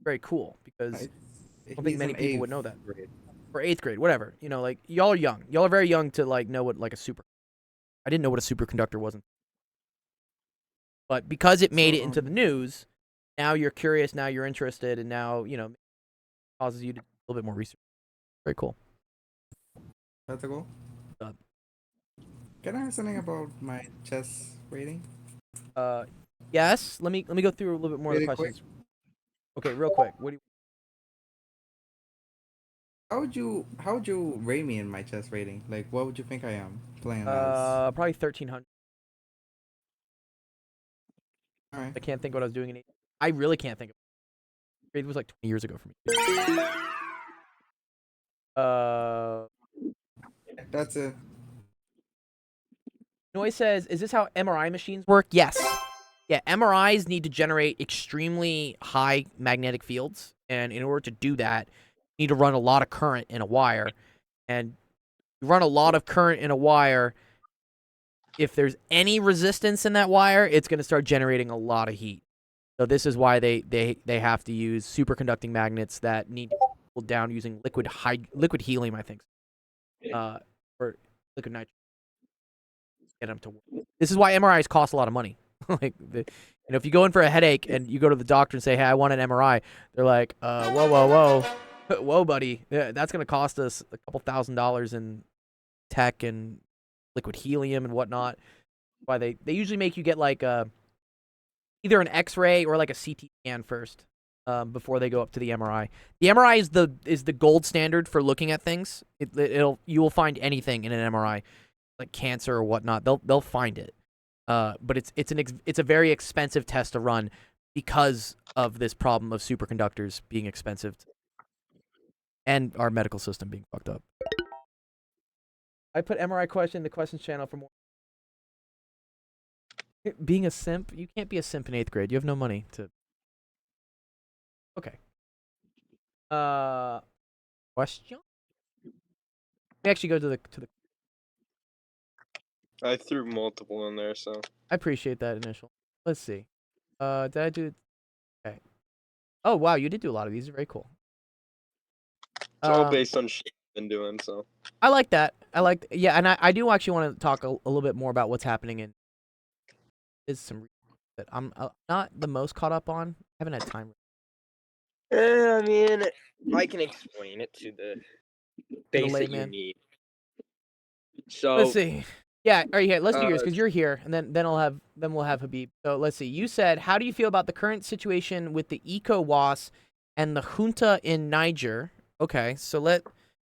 Speaker 1: Very cool, because I don't think many people would know that. Or 8th grade, whatever. Like, y'all are young. Y'all are very young to like know what like a super. I didn't know what a superconductor was. But because it made it into the news, now you're curious, now you're interested, and now, causes you to do a little bit more research. Very cool.
Speaker 4: That's cool.
Speaker 1: Uh,
Speaker 4: Can I ask something about my chess rating?
Speaker 1: Yes. Let me go through a little bit more of the
Speaker 4: Really
Speaker 1: questions. Okay, real quick. What do you?
Speaker 4: How would you rate me in my chess rating? Like, what would you think I am playing as?
Speaker 1: Probably 1300.
Speaker 4: All right.
Speaker 1: I can't think what I was doing in. I really can't think of it. It was like 20 years ago for me.
Speaker 4: That's it.
Speaker 1: Noise says, "Is this how MRI machines work?" Yes. Yeah, MRIs need to generate extremely high magnetic fields, and in order to do that, you need to run a lot of current in a wire. And you run a lot of current in a wire, if there's any resistance in that wire, it's going to start generating a lot of heat. So this is why they have to use superconducting magnets that need to be cooled down using liquid helium, I think, or liquid nitrogen. Get them to work. This is why MRIs cost a lot of money. Like, if you go in for a headache and you go to the doctor and say, "Hey, I want an MRI," they're like, whoa, whoa, buddy, that's gonna cost us a couple $1,000s in tech and liquid helium and whatnot." Why they usually make you get like either an X-ray or like a CT scan first, before they go up to the MRI. The MRI is the gold standard for looking at things. You will find anything in an MRI, like cancer or whatnot. They'll find it. But it's a very expensive test to run because of this problem of superconductors being expensive and our medical system being fucked up. I put MRI question in the questions channel for more. Being a simp? You can't be a simp in 8th grade. You have no money to. Okay. Question? Let me actually go to the.
Speaker 2: I threw multiple in there, so.
Speaker 1: I appreciate that initial. Let's see. Did I do? Okay. Oh wow, you did do a lot of these. Very cool.
Speaker 2: It's all based on shit I've been doing, so.
Speaker 1: I like that. Yeah, and I do actually want to talk a little bit more about what's happening in. Is some that I'm not the most caught up on. I haven't had time.
Speaker 2: I mean, I can explain it to the base that you
Speaker 1: layman.
Speaker 2: need. So
Speaker 1: Let's see. Yeah, all right, here. Let's do yours because you're here, and then we'll have Habib. So let's see. You said, "How do you feel about the current situation with the ECOWAS and the junta in Niger?" Okay, so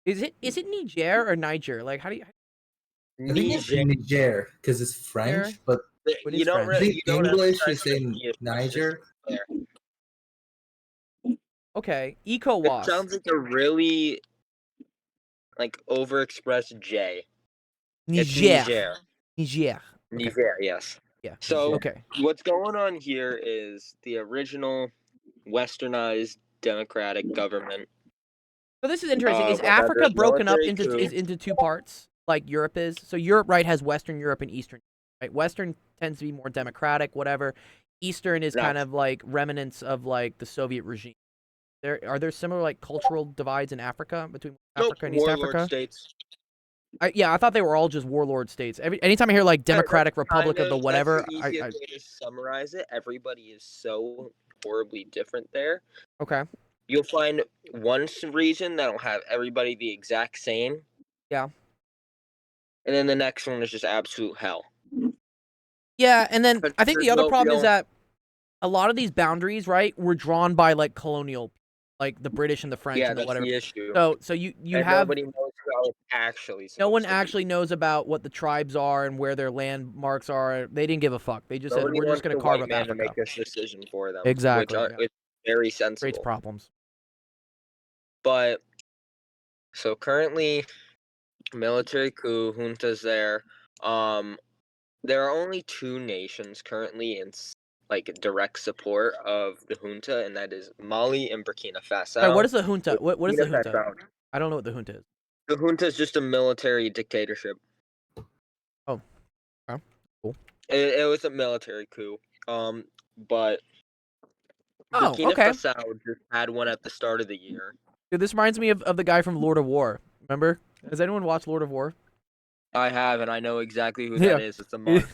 Speaker 1: is it Niger or Niger? Like, how do you?
Speaker 3: I think it's Niger because it's French, but
Speaker 1: What
Speaker 2: you
Speaker 1: is
Speaker 2: don't
Speaker 1: French?
Speaker 3: I
Speaker 2: really.
Speaker 3: think
Speaker 2: You don't
Speaker 3: English
Speaker 2: have
Speaker 3: is in
Speaker 2: to
Speaker 3: Niger.
Speaker 1: Okay,
Speaker 2: It
Speaker 1: ECOWAS.
Speaker 2: sounds like a really overexpressed J. It's
Speaker 1: Niger.
Speaker 2: Niger.
Speaker 1: Okay.
Speaker 2: Niger, yes.
Speaker 1: Yeah.
Speaker 2: So
Speaker 1: Okay.
Speaker 2: what's going on here is the original westernized democratic government.
Speaker 1: So this is interesting. Is
Speaker 2: Well, that
Speaker 1: Africa
Speaker 2: there's
Speaker 1: broken up
Speaker 2: military
Speaker 1: into two parts, like Europe is? So Europe, right, has Western Europe and Eastern. Right, Western tends to be more democratic, whatever. Eastern is kind of like remnants of like the Soviet regime. Are there similar like cultural divides in Africa between Africa and East
Speaker 2: warlord
Speaker 1: Africa?
Speaker 2: states.
Speaker 1: I thought they were all just warlord states. Anytime I hear like Democratic Republic of the whatever,
Speaker 2: That's the easiest way to summarize it. Everybody is so horribly different there.
Speaker 1: Okay.
Speaker 2: You'll find one region that'll have everybody the exact same.
Speaker 1: Yeah.
Speaker 2: and then the next one is just absolute hell.
Speaker 1: Yeah, and then
Speaker 2: But
Speaker 1: I think the
Speaker 2: there's
Speaker 1: other
Speaker 2: no
Speaker 1: problem is
Speaker 2: real-
Speaker 1: that a lot of these boundaries, right, were drawn by like colonial, like the British and the French
Speaker 2: Yeah,
Speaker 1: and the
Speaker 2: that's
Speaker 1: whatever.
Speaker 2: the issue.
Speaker 1: So you
Speaker 2: And
Speaker 1: have
Speaker 2: nobody knows how it's actually.
Speaker 1: no one
Speaker 2: supposed to be.
Speaker 1: actually knows about what the tribes are and where their landmarks are. They didn't give a fuck. They just said
Speaker 2: Nobody
Speaker 1: we're just
Speaker 2: wants
Speaker 1: going to
Speaker 2: the
Speaker 1: carve
Speaker 2: white
Speaker 1: up
Speaker 2: man to
Speaker 1: Africa.
Speaker 2: make this decision for them.
Speaker 1: Exactly,
Speaker 2: Which
Speaker 1: yeah.
Speaker 2: is very
Speaker 1: Creates
Speaker 2: sensible.
Speaker 1: problems.
Speaker 2: But so currently, military coup, junta's there. There are only 2 nations currently in like direct support of the junta, and that is Mali and Burkina Faso.
Speaker 1: All right, what is the junta?
Speaker 2: With
Speaker 1: What is the
Speaker 2: Burkina
Speaker 1: junta?
Speaker 2: Faso-
Speaker 1: I don't know what the junta is.
Speaker 2: The junta is just a military dictatorship.
Speaker 1: Oh, okay, cool.
Speaker 2: It was a military coup. But
Speaker 1: Oh,
Speaker 2: Burkina
Speaker 1: okay.
Speaker 2: Faso just had one at the start of the year.
Speaker 1: Dude, this reminds me of the guy from Lord of War. Remember? Has anyone watched Lord of War?
Speaker 2: I have, and I know exactly who
Speaker 1: Yeah.
Speaker 2: that is. It's a monk.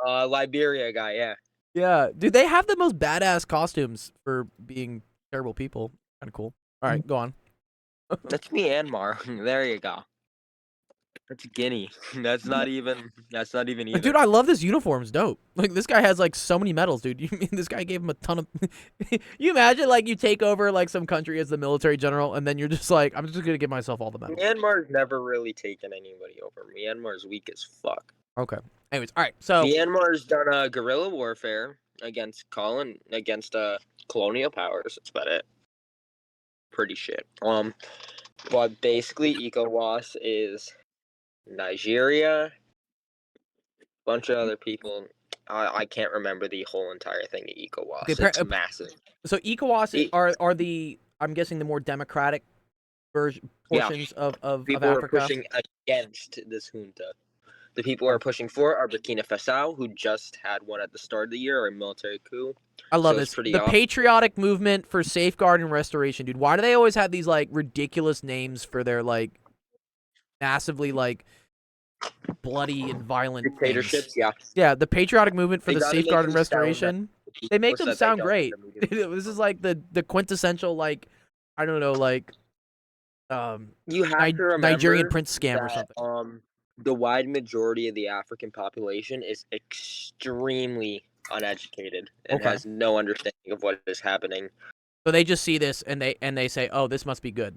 Speaker 2: Liberia guy, yeah.
Speaker 1: Yeah, dude, they have the most badass costumes for being terrible people. Kind of cool. All right, go on.
Speaker 2: That's Myanmar. There you go. That's Guinea. That's not even either.
Speaker 1: Dude, I love this uniform. It's dope. Like, this guy has, like, so many medals, dude. You mean this guy gave him a ton of... You imagine, like, you take over, like, some country as the military general, and then you're just like, I'm just going to give myself all the medals.
Speaker 2: Myanmar's never really taken anybody over. Myanmar's weak as fuck.
Speaker 1: Okay. Anyways, all right, so...
Speaker 2: Myanmar's done guerrilla warfare against colonial powers. That's about it. Pretty shit. But basically, ECOWAS is Nigeria, bunch of other people. I can't remember the whole entire thing of ECOWAS.
Speaker 1: Okay,
Speaker 2: It's massive.
Speaker 1: So ECOWAS
Speaker 2: E-
Speaker 1: are the, I'm guessing, the more democratic
Speaker 2: Yeah.
Speaker 1: portions of
Speaker 2: People are
Speaker 1: Africa?
Speaker 2: pushing against this junta. The people who are pushing for are Burkina Faso, who just had one at the start of the year, or a military coup.
Speaker 1: I love
Speaker 2: So it's
Speaker 1: this.
Speaker 2: pretty
Speaker 1: The
Speaker 2: awesome.
Speaker 1: patriotic movement for safeguard and restoration, dude. Why do they always have these like ridiculous names for their like massively like bloody and violent things?
Speaker 2: Dictatorships, yeah.
Speaker 1: Yeah, the patriotic movement for
Speaker 2: They
Speaker 1: the
Speaker 2: gotta make
Speaker 1: safeguard and
Speaker 2: them sound
Speaker 1: restoration.
Speaker 2: The
Speaker 1: They make
Speaker 2: people
Speaker 1: them
Speaker 2: said they
Speaker 1: sound
Speaker 2: don't
Speaker 1: great.
Speaker 2: immediately.
Speaker 1: This is like the quintessential like, I don't know, like
Speaker 2: You have to remember
Speaker 1: Nigerian prince scam or
Speaker 2: that,
Speaker 1: something.
Speaker 2: the wide majority of the African population is extremely uneducated and
Speaker 1: Okay.
Speaker 2: has no understanding of what is happening.
Speaker 1: So they just see this and they say, "Oh, this must be good."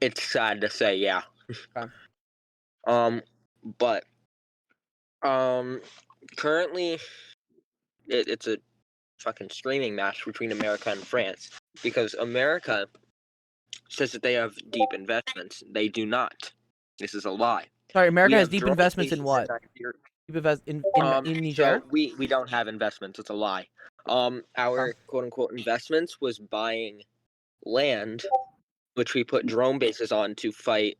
Speaker 2: It's sad to say, yeah.
Speaker 1: Okay.
Speaker 2: But currently, it's a fucking screaming match between America and France because America says that they have deep investments. They do not. This is a lie.
Speaker 1: Sorry, America
Speaker 2: We
Speaker 1: has
Speaker 2: have
Speaker 1: deep
Speaker 2: drone
Speaker 1: investments in
Speaker 2: bases
Speaker 1: what?
Speaker 2: Nigeria.
Speaker 1: Deep invest in Niger?
Speaker 2: So we don't have investments. It's a lie. Our quote unquote investments was buying land, which we put drone bases on to fight,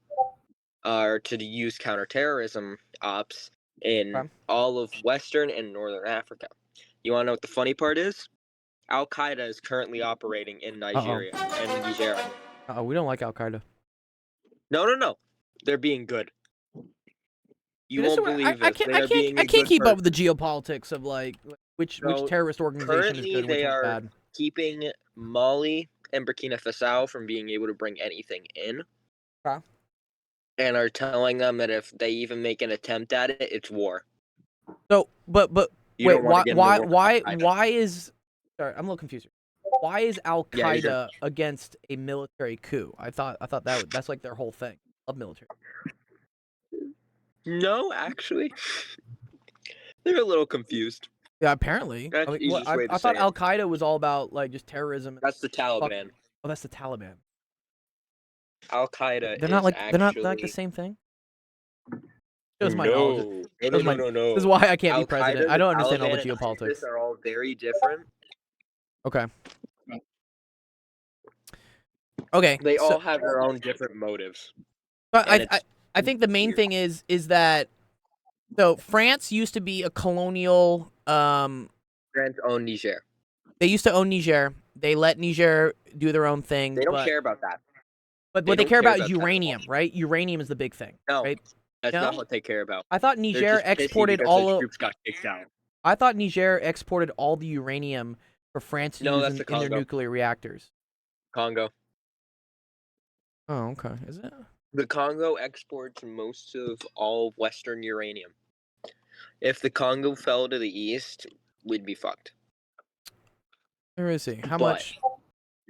Speaker 2: or to use counterterrorism ops in
Speaker 1: Okay.
Speaker 2: all of Western and Northern Africa. You want to know what the funny part is? Al Qaeda is currently operating in Nigeria and Niger.
Speaker 1: We don't like Al Qaeda.
Speaker 2: No. They're being good. You
Speaker 1: Dude, this
Speaker 2: won't
Speaker 1: is where
Speaker 2: believe
Speaker 1: I
Speaker 2: this.
Speaker 1: can't
Speaker 2: They are being
Speaker 1: I
Speaker 2: a
Speaker 1: can't
Speaker 2: good
Speaker 1: keep up
Speaker 2: person.
Speaker 1: with the geopolitics of like which
Speaker 2: So,
Speaker 1: terrorist organization is
Speaker 2: currently
Speaker 1: good and which
Speaker 2: they
Speaker 1: one's
Speaker 2: are
Speaker 1: bad.
Speaker 2: keeping Mali and Burkina Faso from being able to bring anything in.
Speaker 1: Okay.
Speaker 2: And are telling them that if they even make an attempt at it, it's war.
Speaker 1: So, but
Speaker 2: You
Speaker 1: wait,
Speaker 2: don't wanna get into war with Al Qaeda.
Speaker 1: why is? Sorry, I'm a little confused. Why is Al
Speaker 2: Yeah, you're good.
Speaker 1: Qaeda against a military coup? I thought that's like their whole thing. Love military.
Speaker 2: No, actually, they're a little confused.
Speaker 1: Yeah, apparently.
Speaker 2: That's the easiest way to
Speaker 1: I thought
Speaker 2: say it.
Speaker 1: Al Qaeda was all about like just terrorism.
Speaker 2: That's the Taliban.
Speaker 1: Oh, that's the Taliban.
Speaker 2: Al Qaeda.
Speaker 1: They're not like
Speaker 2: actually...
Speaker 1: they're not like the same thing. Shows my knowledge. Shows my-
Speaker 2: No.
Speaker 1: This is why I can't be
Speaker 2: Al-Qaeda,
Speaker 1: president. I don't
Speaker 2: the
Speaker 1: understand all the
Speaker 2: Taliban, and
Speaker 1: geopolitics.
Speaker 2: ISIS are all very different.
Speaker 1: Okay. Okay.
Speaker 2: They
Speaker 1: so-
Speaker 2: all have their own different motives.
Speaker 1: But
Speaker 2: and
Speaker 1: I think the main
Speaker 2: weird.
Speaker 1: thing is that so France used to be a colonial.
Speaker 2: France own Niger.
Speaker 1: They used to own Niger. They let Niger do their own thing.
Speaker 2: They don't
Speaker 1: but,
Speaker 2: care about that.
Speaker 1: But
Speaker 2: they
Speaker 1: what they
Speaker 2: don't
Speaker 1: care
Speaker 2: care
Speaker 1: about is
Speaker 2: about that at all.
Speaker 1: uranium, right? Uranium is the big thing.
Speaker 2: No,
Speaker 1: Right?
Speaker 2: that's
Speaker 1: No?
Speaker 2: not what they care about.
Speaker 1: I thought
Speaker 2: They're
Speaker 1: Niger
Speaker 2: just pissy
Speaker 1: exported
Speaker 2: because
Speaker 1: all
Speaker 2: their
Speaker 1: of.
Speaker 2: troops got kicked out.
Speaker 1: I thought Niger exported all the uranium for France to
Speaker 2: No,
Speaker 1: use
Speaker 2: that's
Speaker 1: in
Speaker 2: the
Speaker 1: their
Speaker 2: Congo.
Speaker 1: nuclear reactors.
Speaker 2: Congo.
Speaker 1: Oh, okay. Is it?
Speaker 2: The Congo exports most of all Western uranium. If the Congo fell to the east, we'd be fucked.
Speaker 1: Where is he? How
Speaker 2: But
Speaker 1: much?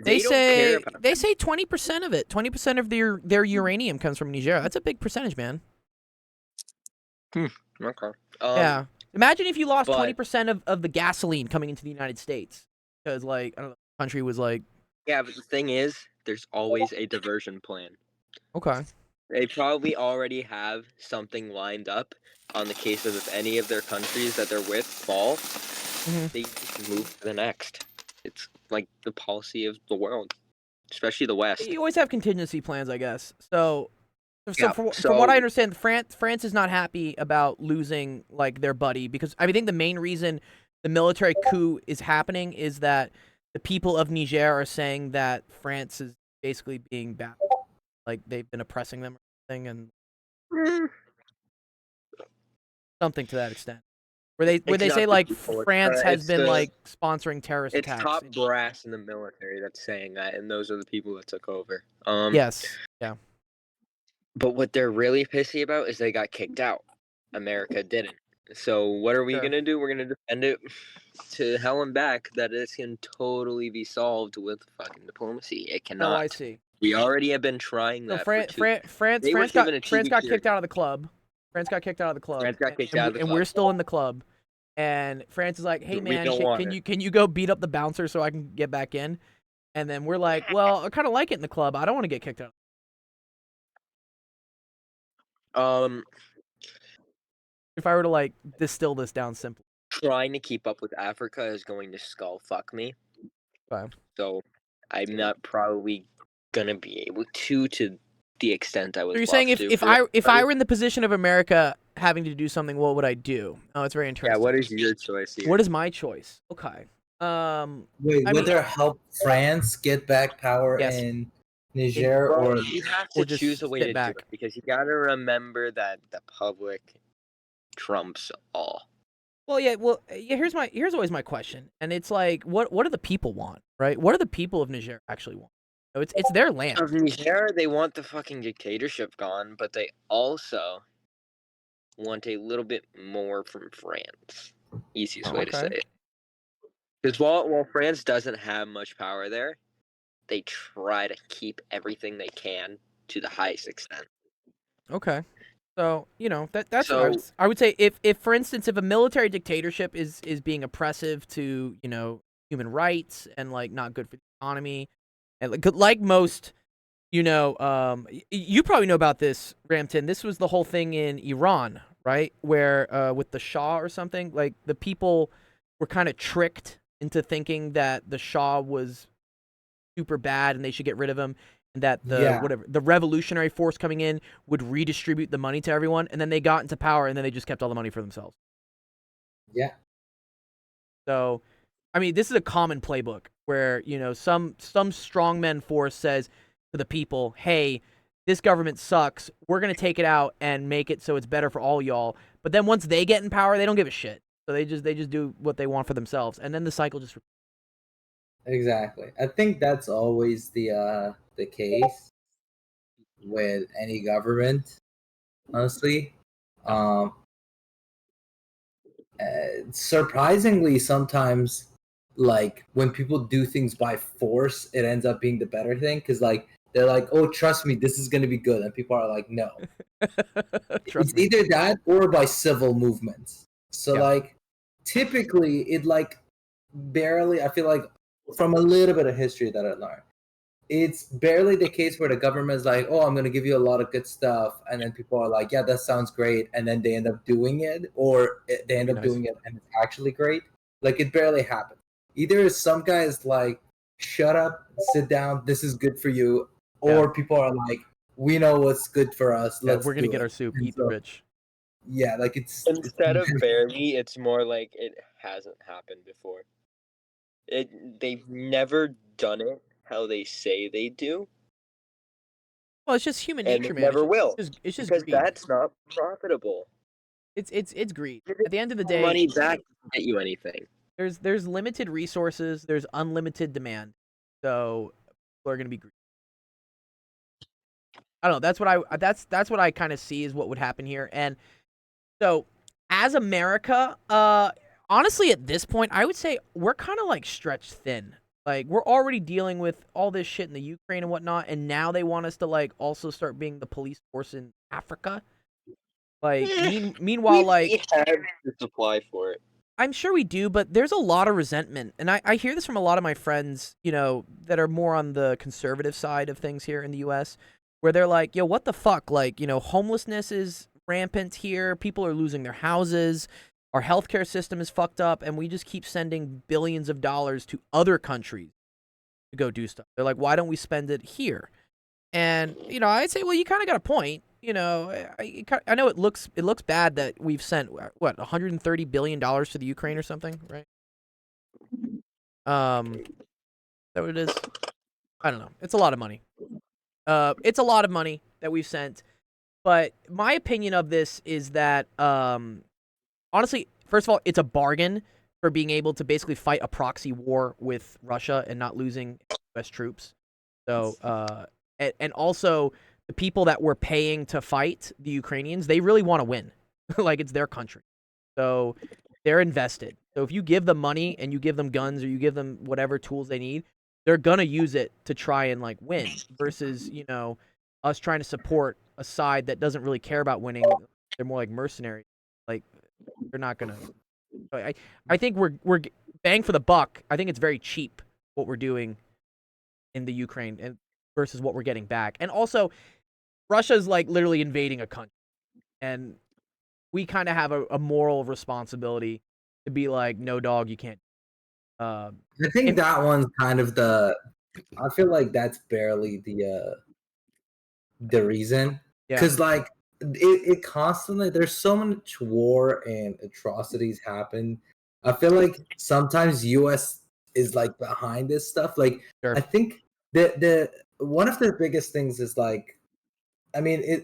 Speaker 1: They
Speaker 2: don't care
Speaker 1: say
Speaker 2: about
Speaker 1: they say 20% of it. 20% of their uranium comes from Niger. That's a big percentage, man.
Speaker 2: Okay.
Speaker 1: Yeah. Imagine if you lost
Speaker 2: but-
Speaker 1: 20% of the gasoline coming into the United States because, like, I don't know, the country was like,
Speaker 2: Yeah, but the thing is, there's always a diversion plan.
Speaker 1: okay,
Speaker 2: They probably already have something lined up on the case of if any of their countries that they're with fall, they just move to the next. It's like the policy of the world, especially the West.
Speaker 1: you always have contingency plans, I guess. So
Speaker 2: Yeah,
Speaker 1: from what
Speaker 2: so-
Speaker 1: I understand, France is not happy about losing like their buddy because I think the main reason the military coup is happening is that the people of Niger are saying that France is basically being bad, like they've been oppressing them or something, and something to that extent. Where they
Speaker 2: It's
Speaker 1: say
Speaker 2: not the
Speaker 1: like
Speaker 2: people, it's
Speaker 1: France has
Speaker 2: it's
Speaker 1: been
Speaker 2: the-
Speaker 1: like sponsoring terrorist
Speaker 2: It's
Speaker 1: attacks.
Speaker 2: top brass in the military that's saying that, and those are the people that took over.
Speaker 1: Yes. Yeah.
Speaker 2: But what they're really pissy about is they got kicked out. America didn't. So what are we
Speaker 1: Sure.
Speaker 2: gonna do? We're gonna defend it to hell and back that it can totally be solved with fucking diplomacy. It cannot.
Speaker 1: Oh, I see.
Speaker 2: We already have been trying
Speaker 1: So
Speaker 2: that.
Speaker 1: France
Speaker 2: They were
Speaker 1: got
Speaker 2: given a
Speaker 1: France got
Speaker 2: 2-week
Speaker 1: kicked out of the club. France got kicked out of the club.
Speaker 2: France got kicked
Speaker 1: and,
Speaker 2: out of the
Speaker 1: and
Speaker 2: club.
Speaker 1: we're still in the club. And France is like, "Hey
Speaker 2: We
Speaker 1: man,
Speaker 2: don't want
Speaker 1: can
Speaker 2: it."
Speaker 1: you go beat up the bouncer so I can get back in?" And then we're like, "Well, I kind of like it in the club. I don't want to get kicked out." If I were to like distill this down simply.
Speaker 2: Trying to keep up with Africa is going to skull fuck me.
Speaker 1: Okay.
Speaker 2: So I'm not probably gonna be able to the extent I was.
Speaker 1: So you're saying
Speaker 2: love to
Speaker 1: if
Speaker 2: for
Speaker 1: I
Speaker 2: everybody.
Speaker 1: were in the position of America having to do something, what would I do? Oh, it's very
Speaker 2: Yeah,
Speaker 1: interesting.
Speaker 2: what is your choice here?
Speaker 1: What is my choice? Okay.
Speaker 3: Wait,
Speaker 1: I
Speaker 3: would
Speaker 1: mean-
Speaker 3: there help France get back power
Speaker 1: Yes.
Speaker 3: in Niger
Speaker 2: Well,
Speaker 3: or
Speaker 2: you have
Speaker 1: or
Speaker 2: to
Speaker 1: just
Speaker 2: choose a way
Speaker 1: sit
Speaker 2: to
Speaker 1: back?
Speaker 2: do it because you got to remember that the public trumps all.
Speaker 1: Well, yeah. Here's always my question, and it's like, what do the people want, right? What do the people of Niger actually want? No, it's their land.
Speaker 2: Of Niger, they want the fucking dictatorship gone, but they also want a little bit more from France. Easiest way to say
Speaker 1: Okay.
Speaker 2: it. Because while France doesn't have much power there, they try to keep everything they can to the highest extent.
Speaker 1: Okay. So that's
Speaker 2: So-
Speaker 1: what I would say. If for instance, if a military dictatorship is being oppressive to human rights and like not good for the economy, and like most, you probably know about this, Ramton. This was the whole thing in Iran, right? Where with the Shah or something, like the people were kind of tricked into thinking that the Shah was super bad and they should get rid of him, and that the revolutionary force coming in would redistribute the money to everyone, and then they got into power and then they just kept all the money for themselves.
Speaker 3: Yeah.
Speaker 1: So, I mean, this is a common playbook where, some strongman force says to the people, "Hey, this government sucks. We're going to take it out and make it so it's better for all y'all." But then once they get in power, they don't give a shit. So they just do what they want for themselves, and then the cycle just
Speaker 3: Exactly. I think that's always the case with any government, honestly. Surprisingly, sometimes, like when people do things by force, it ends up being the better thing because, like, they're like, "Oh, trust me, this is gonna be good," and people are like, "No."
Speaker 1: Trust
Speaker 3: It's
Speaker 1: me.
Speaker 3: either that or by civil movements. So,
Speaker 1: Yeah.
Speaker 3: like, typically, it like barely. I feel like from a little bit of history that I learned, it's barely the case where the government is like, "Oh, I'm going to give you a lot of good stuff," and then people are like, "Yeah, that sounds great," and then they end up doing it, or they end up
Speaker 1: Nice.
Speaker 3: doing it and it's actually great. Like, it barely happens. Either some guy is like, "Shut up, sit down, this is good for you," or people are like, "We know what's good for us.
Speaker 1: Yeah,
Speaker 3: Let's
Speaker 1: we're gonna
Speaker 3: do
Speaker 1: get
Speaker 3: it."
Speaker 1: our soup,
Speaker 3: And
Speaker 1: eat the
Speaker 3: so-
Speaker 1: rich.
Speaker 3: Yeah, like it's
Speaker 2: Instead of barely, it's more like it hasn't happened before. They've never done it how they say they do,
Speaker 1: Well, it's just human
Speaker 2: and
Speaker 1: nature,
Speaker 2: it
Speaker 1: man.
Speaker 2: never will,
Speaker 1: It's just
Speaker 2: because
Speaker 1: greed.
Speaker 2: that's not profitable.
Speaker 1: It's greed.
Speaker 2: It
Speaker 1: At the end of the day,
Speaker 2: Money back doesn't get you anything.
Speaker 1: there's limited resources, there's unlimited demand, so people are gonna be greedy. I don't know. That's what I kind of see is what would happen here. And so, as America, honestly, at this point, I would say we're kind of like stretched thin. Like we're already dealing with all this shit in the Ukraine and whatnot, and now they want us to like also start being the police force in Africa. Like, meanwhile, like
Speaker 2: we have the supply for it.
Speaker 1: I'm sure we do, but there's a lot of resentment. And I hear this from a lot of my friends, you know, that are more on the conservative side of things here in the US, where they're like, yo, what the fuck? Like, you know, homelessness is rampant here. People are losing their houses. Our healthcare system is fucked up. And we just keep sending billions of dollars to other countries to go do stuff. They're like, why don't we spend it here? And, you know, I'd say, well, you kind of got a point. You know, I know it looks bad that we've sent what $130 billion to the Ukraine or something, right? Is that what it is? I don't know. It's a lot of money. It's a lot of money that we've sent. But my opinion of this is that, honestly, first of all, it's a bargain for being able to basically fight a proxy war with Russia and not losing U.S. troops. So, and also the people that we're paying to fight the Ukrainians, they really want to win. Like, it's their country. So they're invested. So if you give them money and you give them guns or you give them whatever tools they need, they're going to use it to try and, like, win versus, you know, us trying to support a side that doesn't really care about winning. They're more like mercenaries. Like, they're not going to... I think we're bang for the buck. I think it's very cheap what we're doing in the Ukraine and versus what we're getting back. And also, Russia's like literally invading a country, and we kind of have a moral responsibility to be like, no, dog, you can't.
Speaker 3: I think that one's kind of I feel like that's barely the reason,
Speaker 1: Yeah.
Speaker 3: because like it constantly, there's so much war and atrocities happen. I feel like sometimes US is like behind this stuff. Like,
Speaker 1: Sure.
Speaker 3: I think the one of the biggest things is like, I mean,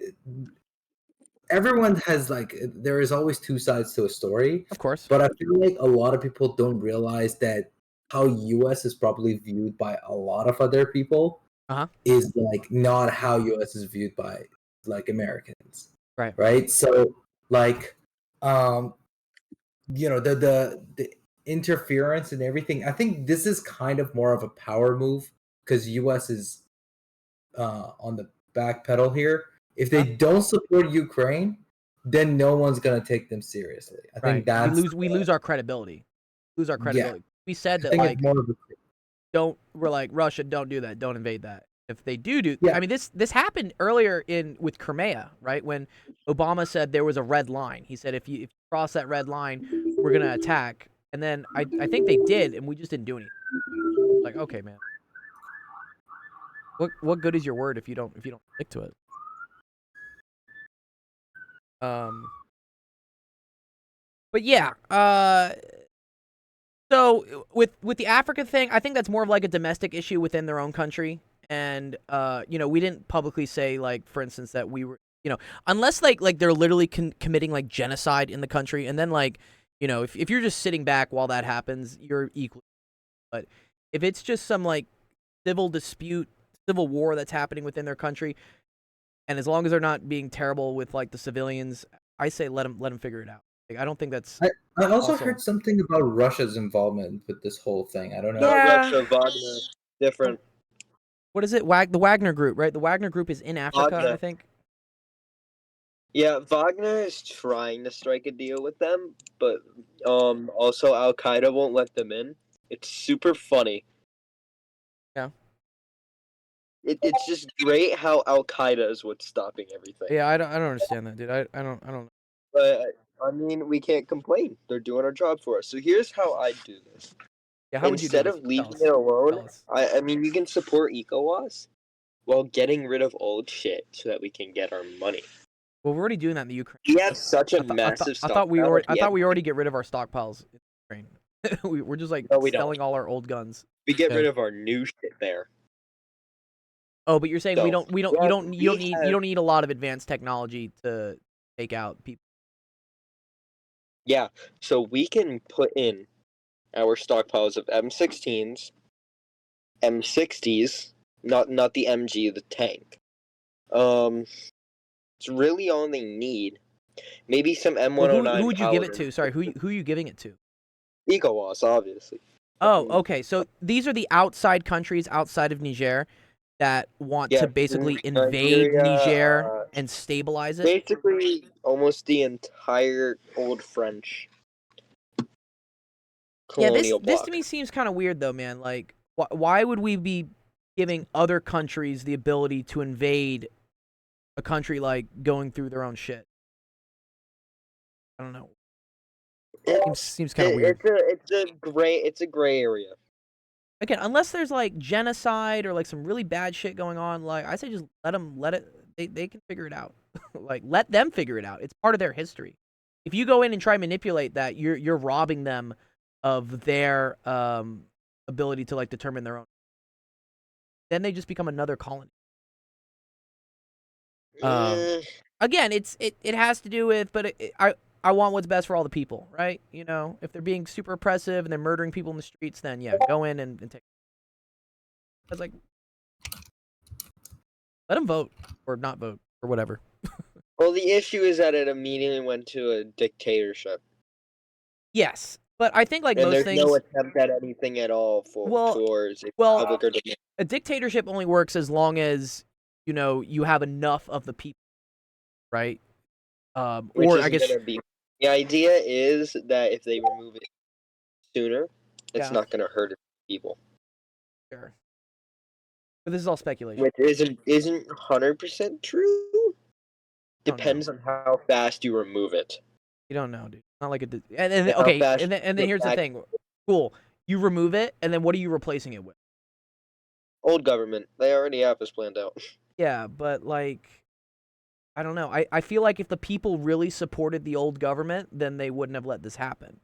Speaker 3: everyone has like, there is always two sides to a story,
Speaker 1: Of course.
Speaker 3: but I feel like a lot of people don't realize that how US is probably viewed by a lot of other people is like not how US is viewed by like Americans. Right. So like, you know, the interference and everything, I think this is kind of more of a power move because US is on the back pedal here. If they don't support Ukraine, then no one's gonna take them seriously. I think that's
Speaker 1: we lose our credibility. Lose our credibility. We said that,
Speaker 3: think
Speaker 1: like,
Speaker 3: it's more of a
Speaker 1: we're like, Russia, don't do that, don't invade that. If they do, I mean, this happened earlier with Crimea, right? When Obama said there was a red line. He said if you cross that red line, we're gonna attack. And then I think they did, and we just didn't do anything. Like, okay, man. What good is your word if you don't stick to it? But yeah, so with the Africa thing, I think that's more of like a domestic issue within their own country. And you know, we didn't publicly say, like, for instance, that we were, you know, unless like they're literally committing like genocide in the country, and then, like, you know, if you're just sitting back while that happens, you're equal. But if it's just some like civil war that's happening within their country, and as long as they're not being terrible with like the civilians, I say let them figure it out. Like, I don't think that's.
Speaker 3: I also heard something about Russia's involvement with this whole thing. I don't know.
Speaker 2: Russia, Wagner, different.
Speaker 1: What is it? The Wagner Group, right? The Wagner Group is in Africa,
Speaker 2: Wagner.
Speaker 1: I think.
Speaker 2: Yeah, Wagner is trying to strike a deal with them, but also Al Qaeda won't let them in. It's super funny.
Speaker 1: Yeah.
Speaker 2: It's just great how Al Qaeda is what's stopping everything.
Speaker 1: Yeah, I don't understand that, dude. I don't.
Speaker 2: But I mean, we can't complain. They're doing our job for us. So here's how I do this.
Speaker 1: Yeah, how would you do
Speaker 2: Instead
Speaker 1: this?
Speaker 2: of leaving it alone, I mean, you can support ECOWAS while getting rid of old shit so that we can get our money.
Speaker 1: Well, we're already doing that in the Ukraine.
Speaker 2: We have such a massive
Speaker 1: I thought we already get rid of our stockpiles in Ukraine. We're just like selling all our old guns.
Speaker 2: We get rid of our new shit there.
Speaker 1: Oh, but you're saying you don't need a lot of advanced technology to take out people.
Speaker 2: Yeah, so we can put in our stockpiles of M16s, M60s, not the MG, the tank, It's really all they need. Maybe some M109
Speaker 1: Well, who would you give it to?
Speaker 2: Paladins.
Speaker 1: Sorry, who are you giving it to?
Speaker 2: ECOWAS, obviously.
Speaker 1: Oh, okay. So these are the outside countries outside of Niger that want
Speaker 2: Yeah,
Speaker 1: to basically invade
Speaker 2: Nigeria,
Speaker 1: Niger and stabilize it.
Speaker 2: Basically, almost the entire old French
Speaker 1: Yeah,
Speaker 2: colonial
Speaker 1: this
Speaker 2: bloc.
Speaker 1: to me seems kind of weird though, man. Like, why would we be giving other countries the ability to invade a country like going through their own shit? I don't know. Seems kind of weird.
Speaker 2: It's a gray area.
Speaker 1: Again, unless there's like genocide or like some really bad shit going on, like I say, just let it. They can figure it out. Like let them figure it out. It's part of their history. If you go in and try to manipulate that, you're robbing them of their ability to like determine their own. Then they just become another colony. Again, it has to do with, but I want what's best for all the people, right? You know, if they're being super oppressive and they're murdering people in the streets, then yeah, go in and take. I was like, let them vote or not vote or whatever.
Speaker 2: Well, the issue is that it immediately went to a dictatorship.
Speaker 1: Yes, but I think like
Speaker 2: and
Speaker 1: most
Speaker 2: there's
Speaker 1: things,
Speaker 2: no attempt at anything at all towards a public or democracy.
Speaker 1: a dictatorship only works as long as you have enough of the people, right? Or I guess
Speaker 2: the idea is that if they remove it sooner, it's not going to hurt people.
Speaker 1: Sure. But this is all speculation.
Speaker 2: Which isn't 100% true. Depends on how fast you remove it.
Speaker 1: You don't know, dude. Not like and then here's the thing. Cool. You remove it, and then what are you replacing it with?
Speaker 2: Old government. They already have this planned out.
Speaker 1: Yeah, but like, I don't know. I feel like if the people really supported the old government, then they wouldn't have let this happen.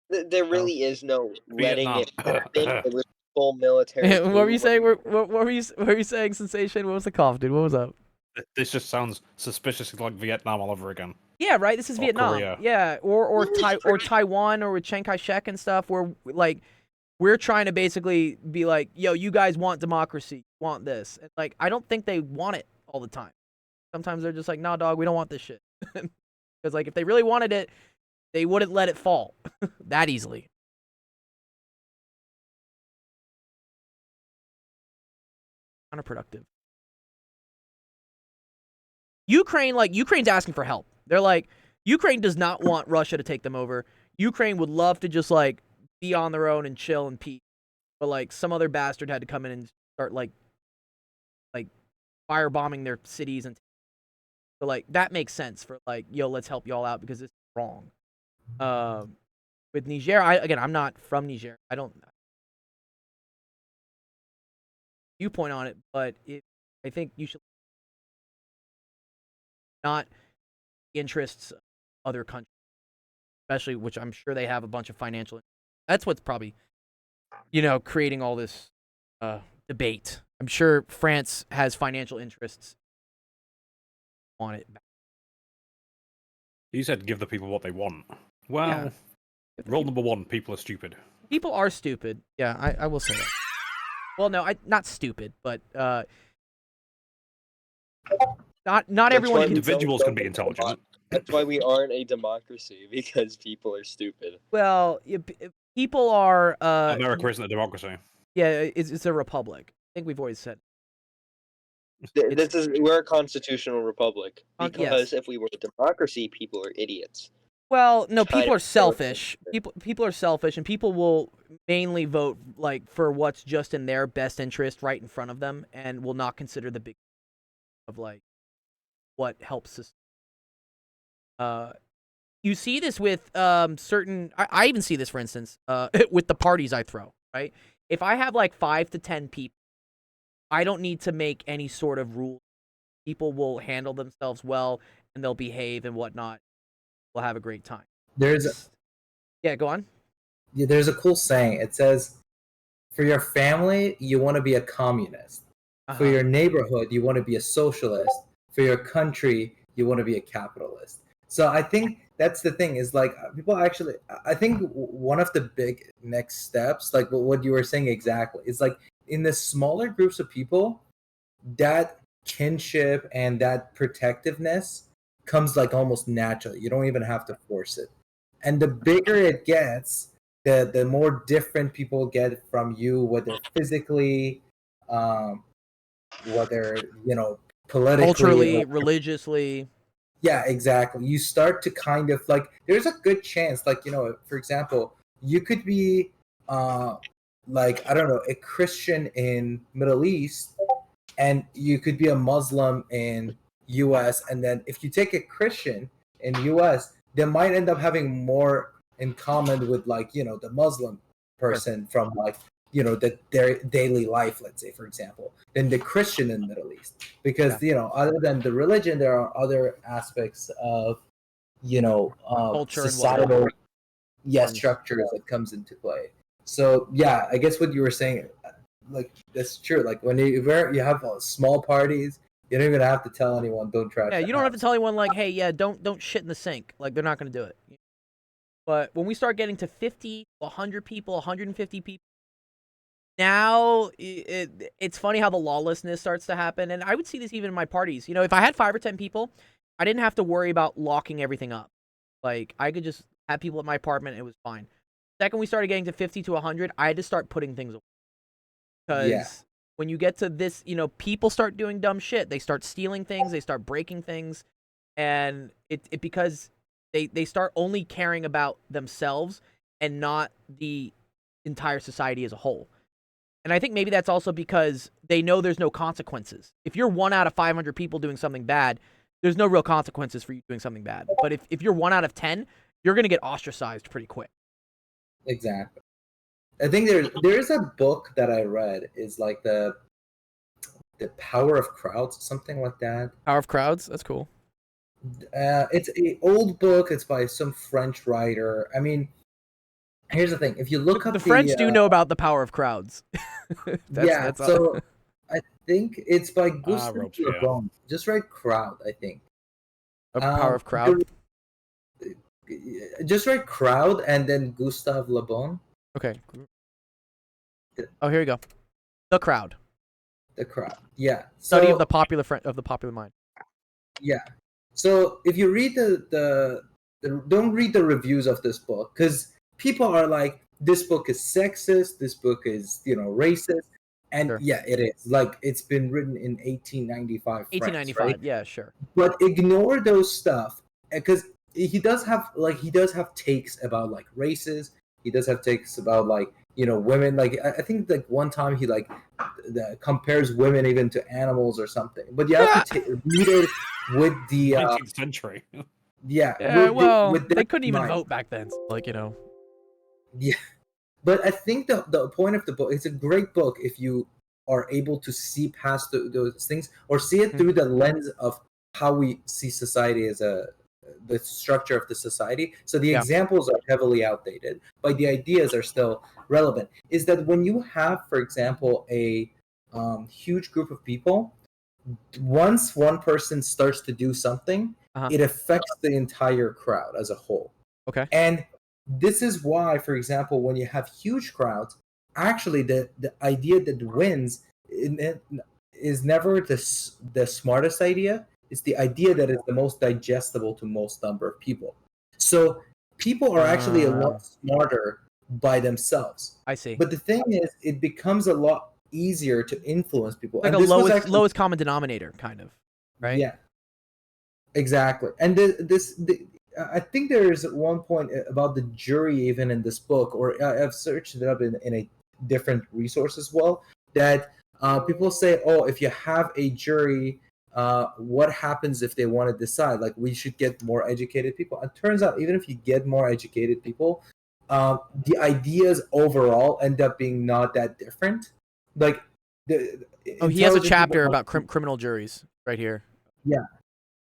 Speaker 2: There really is no letting it happen. It was full military.
Speaker 1: What were you saying? What were you saying, Sensation? What was the cough, dude? What was up?
Speaker 7: This just sounds suspiciously like Vietnam all over again.
Speaker 1: Yeah, right. This is Vietnam.
Speaker 7: Korea.
Speaker 1: Yeah, or Taiwan, or with Chiang Kai-shek and stuff. Where like we're trying to basically be like, yo, you guys want democracy, want this. And, like, I don't think they want it all the time. Sometimes they're just like, nah, dog, we don't want this shit. Because like if they really wanted it, they wouldn't let it fall that easily. Counterproductive. Ukraine's asking for help. They're like, Ukraine does not want Russia to take them over. Ukraine would love to just like be on their own and chill and peace. But like some other bastard had to come in and start like firebombing their cities, and so like that makes sense for like, yo, let's help y'all out because this is wrong. With Niger, I'm not from Niger. I don't viewpoint on it, but I think you should not interests of other countries, especially, which I'm sure they have a bunch of financial. That's what's probably, creating all this debate. I'm sure France has financial interests on it.
Speaker 7: You said give the people what they want. Well, rule number one: people are stupid.
Speaker 1: People are stupid. Yeah, I will say that. Well, no, not stupid, but not everyone.
Speaker 7: Individuals can be intelligent.
Speaker 2: That's why we aren't a democracy, because people are stupid.
Speaker 1: Well, people are.
Speaker 7: America isn't a democracy.
Speaker 1: Yeah, it's a republic. I think we've always said.
Speaker 2: We're a constitutional republic, because
Speaker 1: yes.
Speaker 2: If we were a democracy, people are idiots.
Speaker 1: Well, no, people are selfish. People are selfish, and people will mainly vote like for what's just in their best interest, right in front of them, and will not consider the big of like what helps us. You see this with certain. I even see this, for instance, with the parties I throw. Right, if I have like 5 to 10 people, I don't need to make any sort of rule. People will handle themselves well, and they'll behave and whatnot. We'll have a great time. Yeah, go on.
Speaker 3: Yeah, there's a cool saying. It says, for your family, you want to be a communist. For your neighborhood, you want to be a socialist. For your country, you want to be a capitalist. So I think that's the thing, is like people actually, I think one of the big next steps, like what you were saying exactly, is like in the smaller groups of people, that kinship and that protectiveness comes like almost naturally. You don't even have to force it. And the bigger it gets, the more different people get from you, whether physically, whether politically,
Speaker 1: Culturally,
Speaker 3: or-
Speaker 1: religiously.
Speaker 3: yeah, exactly. You start to kind of like, there's a good chance, like, for example, you could be like, I don't know, a Christian in Middle East, and you could be a Muslim in US, and then if you take a Christian in US, they might end up having more in common with, like, the Muslim person from, like, their daily life, let's say, for example, than the Christian in the Middle East. Because, other than the religion, there are other aspects of,
Speaker 1: Culture and
Speaker 3: societal
Speaker 1: norms.
Speaker 3: structures that comes into play. So, yeah, I guess what you were saying, like, that's true. Like, when you have small parties, you don't even have to tell anyone, don't trash.
Speaker 1: Yeah,
Speaker 3: the
Speaker 1: you don't have to
Speaker 3: house.
Speaker 1: tell anyone like, hey, yeah, don't shit in the sink. Like, they're not gonna do it. But when we start getting to 50, 100 people, 150 people, now it's funny how the lawlessness starts to happen. And I would see this even in my parties. If I had 5 or 10 people, I didn't have to worry about locking everything up. Like, I could just have people at my apartment. It was fine. Second, we started getting to 50 to 100, I had to start putting things away. Because when you get to this, people start doing dumb shit. They start stealing things. They start breaking things. And it because they start only caring about themselves and not the entire society as a whole. And I think maybe that's also because they know there's no consequences. If you're 1 out of 500 people doing something bad, there's no real consequences for you doing something bad. But if you're 1 out of 10, you're going to get ostracized pretty quick.
Speaker 3: Exactly. I think there is a book that I read, is like the Power of Crowds, something like that.
Speaker 1: Power of Crowds? That's cool.
Speaker 3: It's an old book. It's by some French writer. I mean, here's the thing. If you look up
Speaker 1: The French do know about the power of crowds.
Speaker 3: So I think it's by Gustave
Speaker 7: Robespierre.
Speaker 3: Le Bon. Just write crowd, I think.
Speaker 1: Power of crowd.
Speaker 3: Just write crowd and then Gustave Le Bon.
Speaker 1: Okay. Oh, here you go. The crowd.
Speaker 3: The crowd. Yeah.
Speaker 1: Study
Speaker 3: So,
Speaker 1: of the popular mind.
Speaker 3: yeah. So if you read the don't read the reviews of this book, because people are like, this book is sexist, this book is racist, and
Speaker 1: Sure.
Speaker 3: yeah, it is. Like, it's been written in 1895.
Speaker 1: 1895.
Speaker 3: France, right?
Speaker 1: Yeah, sure.
Speaker 3: But ignore those stuff, because he does have takes about like races. He does have takes about like women. Like, I think like one time he like compares women even to animals or something. But you have to read it with the
Speaker 7: 19th century.
Speaker 3: yeah.
Speaker 1: Yeah, well,
Speaker 3: with
Speaker 1: they
Speaker 3: that
Speaker 1: couldn't even
Speaker 3: mind.
Speaker 1: vote back then. So, like,
Speaker 3: Yeah, but I think the point of the book, it's a great book if you are able to see past those things, or see it through the lens of how we see society as the structure of the society. So the examples are heavily outdated, but the ideas are still relevant. Is that when you have, for example, a huge group of people, once one person starts to do something, it affects the entire crowd as a whole.
Speaker 1: Okay.
Speaker 3: And this is why, for example, when you have huge crowds, actually the idea that wins is never the smartest idea. It's the idea that is the most digestible to most number of people. So people are actually a lot smarter by themselves.
Speaker 1: I see.
Speaker 3: But the thing is, it becomes a lot easier to influence people.
Speaker 1: Like
Speaker 3: and
Speaker 1: a
Speaker 3: this was actually,
Speaker 1: lowest common denominator, kind of, right?
Speaker 3: Yeah. Exactly. And I think there is one point about the jury even in this book, or I've searched it up in a different resource as well, that people say, oh, if you have a jury, what happens if they want to decide? Like, we should get more educated people. It turns out, even if you get more educated people, the ideas overall end up being not that different. Like,
Speaker 1: he has a chapter about criminal juries right here.
Speaker 3: Yeah.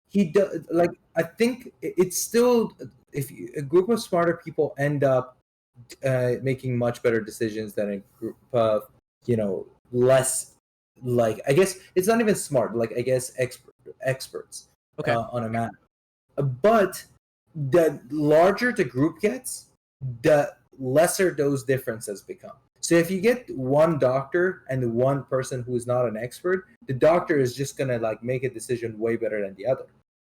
Speaker 3: He does, like, I think it's still, if a group of smarter people end up making much better decisions than a group of less, like, I guess it's not even smart, like, I guess experts on a matter. But the larger the group gets, the lesser those differences become. So So if you get one doctor and one person who is not an expert, the doctor is just gonna like make a decision way better than the other.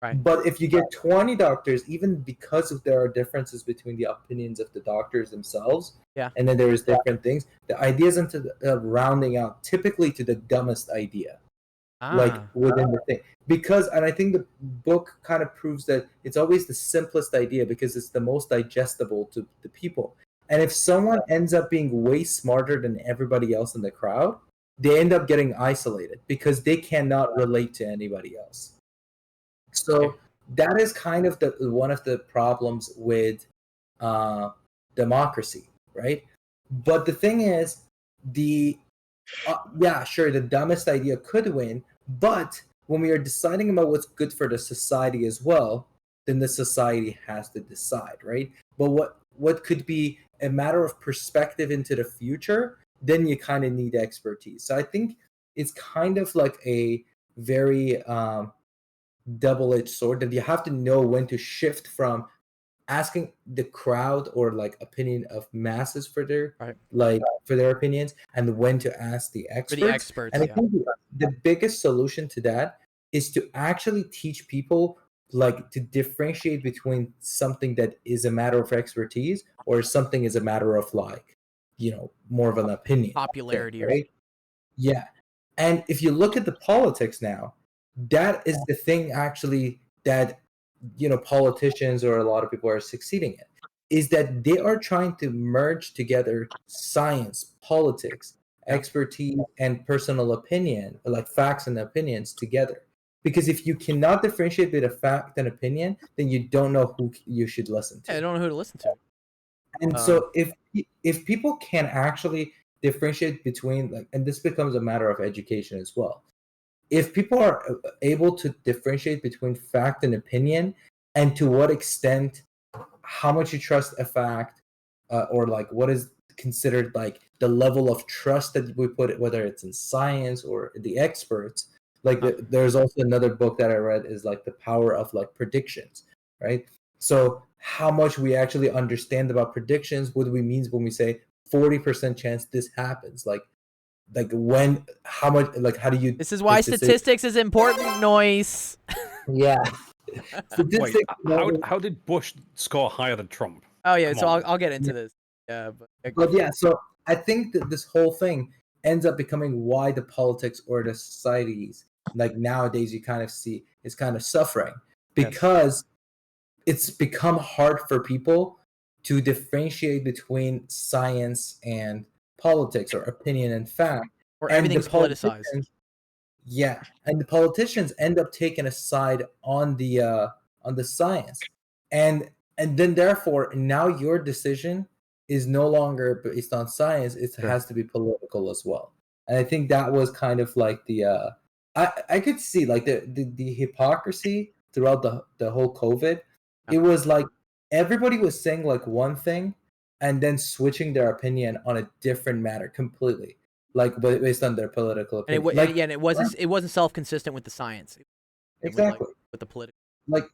Speaker 1: Right.
Speaker 3: But if you get 20 doctors, even because of there are differences between the opinions of the doctors themselves,
Speaker 1: Yeah.
Speaker 3: and then there's different things, the idea isn't rounding out typically to the dumbest idea, like
Speaker 1: Ah.
Speaker 3: within the thing. Because, and I think the book kind of proves that it's always the simplest idea because it's the most digestible to the people. And if someone ends up being way smarter than everybody else in the crowd, they end up getting isolated because they cannot relate to anybody else. So
Speaker 1: Okay.
Speaker 3: that is kind of the one of the problems with democracy, right? But the thing is, yeah, sure, the dumbest idea could win, but when we are deciding about what's good for the society as well, then the society has to decide, right? But what could be a matter of perspective into the future, then you kind of need expertise. So I think it's kind of like a very double-edged sword that you have to know when to shift from asking the crowd or like opinion of masses for their
Speaker 1: Right.
Speaker 3: like for their opinions and when to ask the
Speaker 1: For
Speaker 3: experts.
Speaker 1: the experts,
Speaker 3: And I
Speaker 1: yeah.
Speaker 3: think the biggest solution to that is to actually teach people like to differentiate between something that is a matter of expertise or something is a matter of like, more of an opinion.
Speaker 1: Popularity, or
Speaker 3: right? Yeah. And if you look at the politics now, that is the thing actually that politicians or a lot of people are succeeding in, is that they are trying to merge together science, politics,
Speaker 1: Yeah.
Speaker 3: expertise, and personal opinion, like facts and opinions together. Because if you cannot differentiate between a fact and opinion, then you don't know who you should listen to.
Speaker 1: I don't know who to listen to.
Speaker 3: And so if people can actually differentiate between like, and this becomes a matter of education as well. If people are able to differentiate between fact and opinion, and to what extent, how much you trust a fact, or like what is considered like the level of trust that we put it, whether it's in science or the experts. Like there's also another book that I read is like the power of like predictions, right? So how much we actually understand about predictions, what do we mean when we say 40% chance this happens? Like when, how much, like how do you?
Speaker 1: This is why statistics is important, Noise.
Speaker 3: Yeah.
Speaker 7: Wait,
Speaker 3: Statistics.
Speaker 7: how did Bush score higher than Trump?
Speaker 1: Oh yeah,
Speaker 7: Come
Speaker 1: so
Speaker 7: on.
Speaker 1: I'll get into this. Yeah,
Speaker 3: But yeah, so I think that this whole thing ends up becoming why the politics or the societies, like nowadays, you kind of see is kind of suffering because it's become hard for people to differentiate between science and politics or opinion and fact.
Speaker 1: or
Speaker 3: And the
Speaker 1: everything's politicized.
Speaker 3: politicians- Yeah, and the politicians end up taking a side on the science, and then therefore now your decision is no longer based on science; it has to be political as well. And I think that was kind of like the I could see like the hypocrisy throughout the whole COVID. It was like everybody was saying like one thing and then switching their opinion on a different matter completely, like based on their political
Speaker 1: And
Speaker 3: opinion.
Speaker 1: it wasn't self-consistent with the science. It was, like,
Speaker 3: Exactly.
Speaker 1: with the political.
Speaker 3: Like,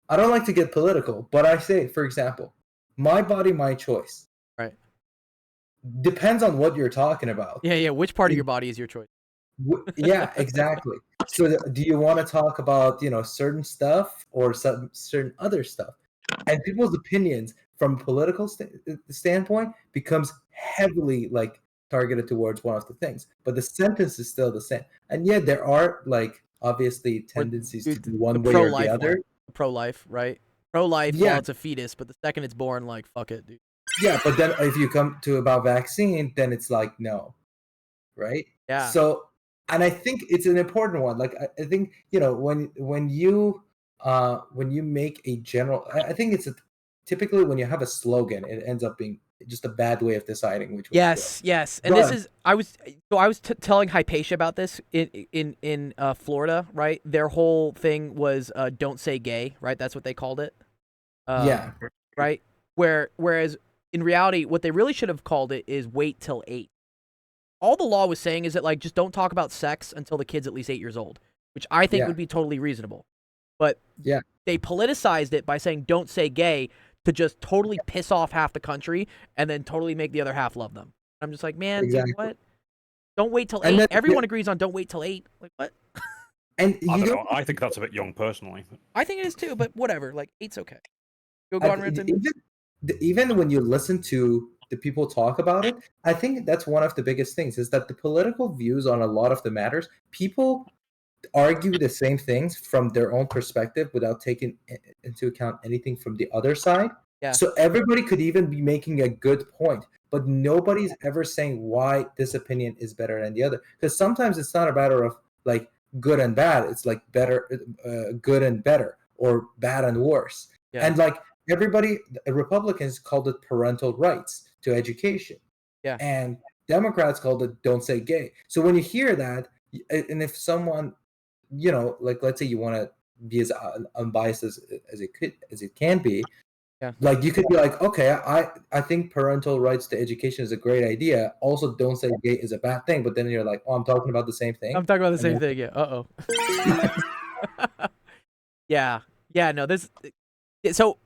Speaker 3: I don't like to get political, but I say, for example, my body, my choice.
Speaker 1: Right.
Speaker 3: Depends on what you're talking about.
Speaker 1: Yeah. Which part of your body is your choice?
Speaker 3: Yeah, exactly. So do you want to talk about, certain stuff or some certain other stuff? And people's opinions from a political standpoint becomes heavily like targeted towards one of the things, but the sentence is still the same. And yet there are like obviously tendencies to do one way or the other.
Speaker 1: Pro-life, right? Pro-life while it's a fetus, but the second it's born, like, fuck it, dude.
Speaker 3: Yeah, but then if you come to about vaccine, then it's like no, right?
Speaker 1: Yeah.
Speaker 3: So, and I think it's an important one. Like I think when you make a general, I think it's typically when you have a slogan, it ends up being just a bad way of deciding which.
Speaker 1: Yes. And
Speaker 3: But-
Speaker 1: this is I was telling Hypatia about this in Florida, right? Their whole thing was don't say gay, right? That's what they called it.
Speaker 3: Yeah.
Speaker 1: Right. Whereas in reality, what they really should have called it is wait till 8. All the law was saying is that like just don't talk about sex until the kid's at least 8 years old, which I think would be totally reasonable. But
Speaker 3: Yeah.
Speaker 1: they politicized it by saying don't say gay to just totally piss off half the country and then totally make the other half love them. I'm just like, man,
Speaker 3: Exactly.
Speaker 1: dude, what? Don't wait till
Speaker 3: And
Speaker 1: 8.
Speaker 3: then-
Speaker 1: Everyone agrees on don't wait till 8. Like what?
Speaker 3: And
Speaker 7: I
Speaker 3: you
Speaker 7: don't
Speaker 3: don't
Speaker 7: know. I think that's a bit young, personally.
Speaker 1: I think it is too, but whatever. Like 8's okay. Go on, Renton.
Speaker 3: even when you listen to the people talk about it, I think that's one of the biggest things is that the political views on a lot of the matters, people argue the same things from their own perspective without taking into account anything from the other side.
Speaker 1: Yeah.
Speaker 3: So everybody could even be making a good point, but nobody's ever saying why this opinion is better than the other. Because sometimes it's not a matter of like good and bad. It's like better, good and better, or bad and worse.
Speaker 1: Yeah.
Speaker 3: And like everybody, Republicans called it parental rights to education.
Speaker 1: Yeah.
Speaker 3: And Democrats called it don't say gay. So when you hear that, and if someone, you know, like let's say you want to be as unbiased as it can be,
Speaker 1: yeah,
Speaker 3: like you could be like, okay, I think parental rights to education is a great idea. Also, don't say gay is a bad thing. But then you're like, oh, I'm talking about the same thing.
Speaker 1: I'm talking about the same thing. Yeah. Yeah. Yeah. No. This. So